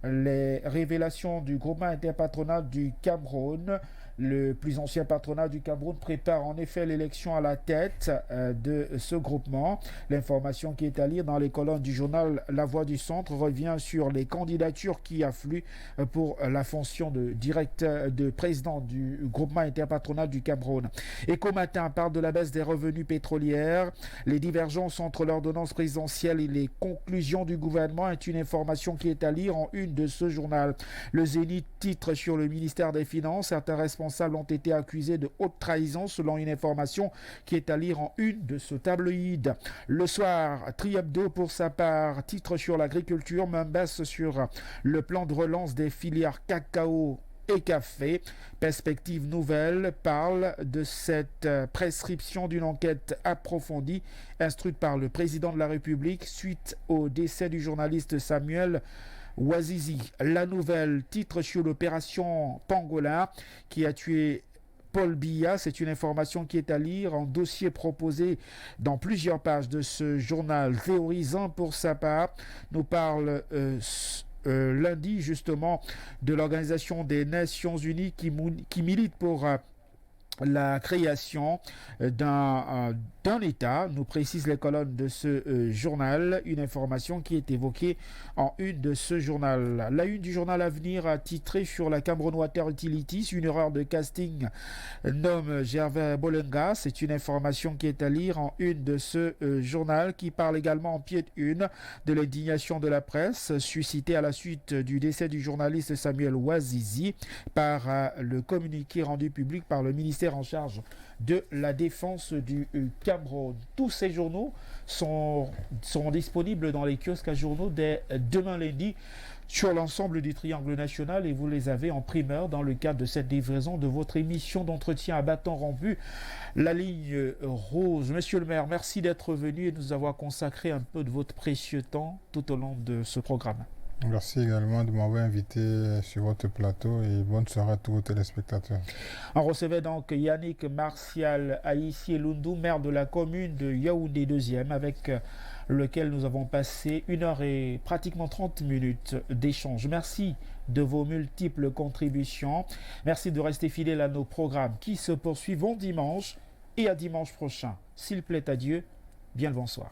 les révélations du groupement interpatronal du Cameroun. Le plus ancien patronat du Cameroun prépare en effet l'élection à la tête de ce groupement. L'information qui est à lire dans les colonnes du journal La Voix du Centre revient sur les candidatures qui affluent pour la fonction de directeur, de président du groupement interpatronal du Cameroun. Éco Matin parle de la baisse des revenus pétrolières. Les divergences entre l'ordonnance présidentielle et les conclusions du gouvernement est une information qui est à lire en une de ce journal. Le Zénith titre sur le ministère des Finances. Certains responsables ont été accusés de haute trahison, selon une information qui est à lire en une de ce tabloïd. Le Soir, Triabdo, pour sa part, titre sur l'agriculture, baisse sur le plan de relance des filières cacao et café. Perspective Nouvelle parle de cette prescription d'une enquête approfondie instruite par le président de la République suite au décès du journaliste Samuel Ouazizi. La Nouvelle titre sur l'opération Pangolin qui a tué Paul Biya. C'est une information qui est à lire en dossier proposé dans plusieurs pages de ce journal. Théorisant, pour sa part, nous parle lundi justement de l'Organisation des Nations Unies qui milite pour la création d'un État, nous précisent les colonnes de ce journal, une information qui est évoquée en une de ce journal. La une du journal Avenir a titré sur la Cameroun Water Utilities, une erreur de casting, nomme Gervais Bolenga. C'est une information qui est à lire en une de ce journal, qui parle également en pied de une de l'indignation de la presse suscitée à la suite du décès du journaliste Samuel Ouazizi par le communiqué rendu public par le ministère en charge de la défense du Cameroun. Tous ces journaux sont disponibles dans les kiosques à journaux dès demain lundi sur l'ensemble du triangle national et vous les avez en primeur dans le cadre de cette livraison de votre émission d'entretien à bâton rompu, la ligne rose. Monsieur le maire, merci d'être venu et de nous avoir consacré un peu de votre précieux temps tout au long de ce programme. Merci également de m'avoir invité sur votre plateau et bonne soirée à tous vos téléspectateurs. On recevait donc Yannick Martial Aïssi Lundu, maire de la commune de Yaoundé 2e, avec lequel nous avons passé 1 heure et pratiquement 30 minutes d'échange. Merci de vos multiples contributions. Merci de rester fidèles à nos programmes qui se poursuivent dimanche et à dimanche prochain. S'il plaît à Dieu, bien le bonsoir.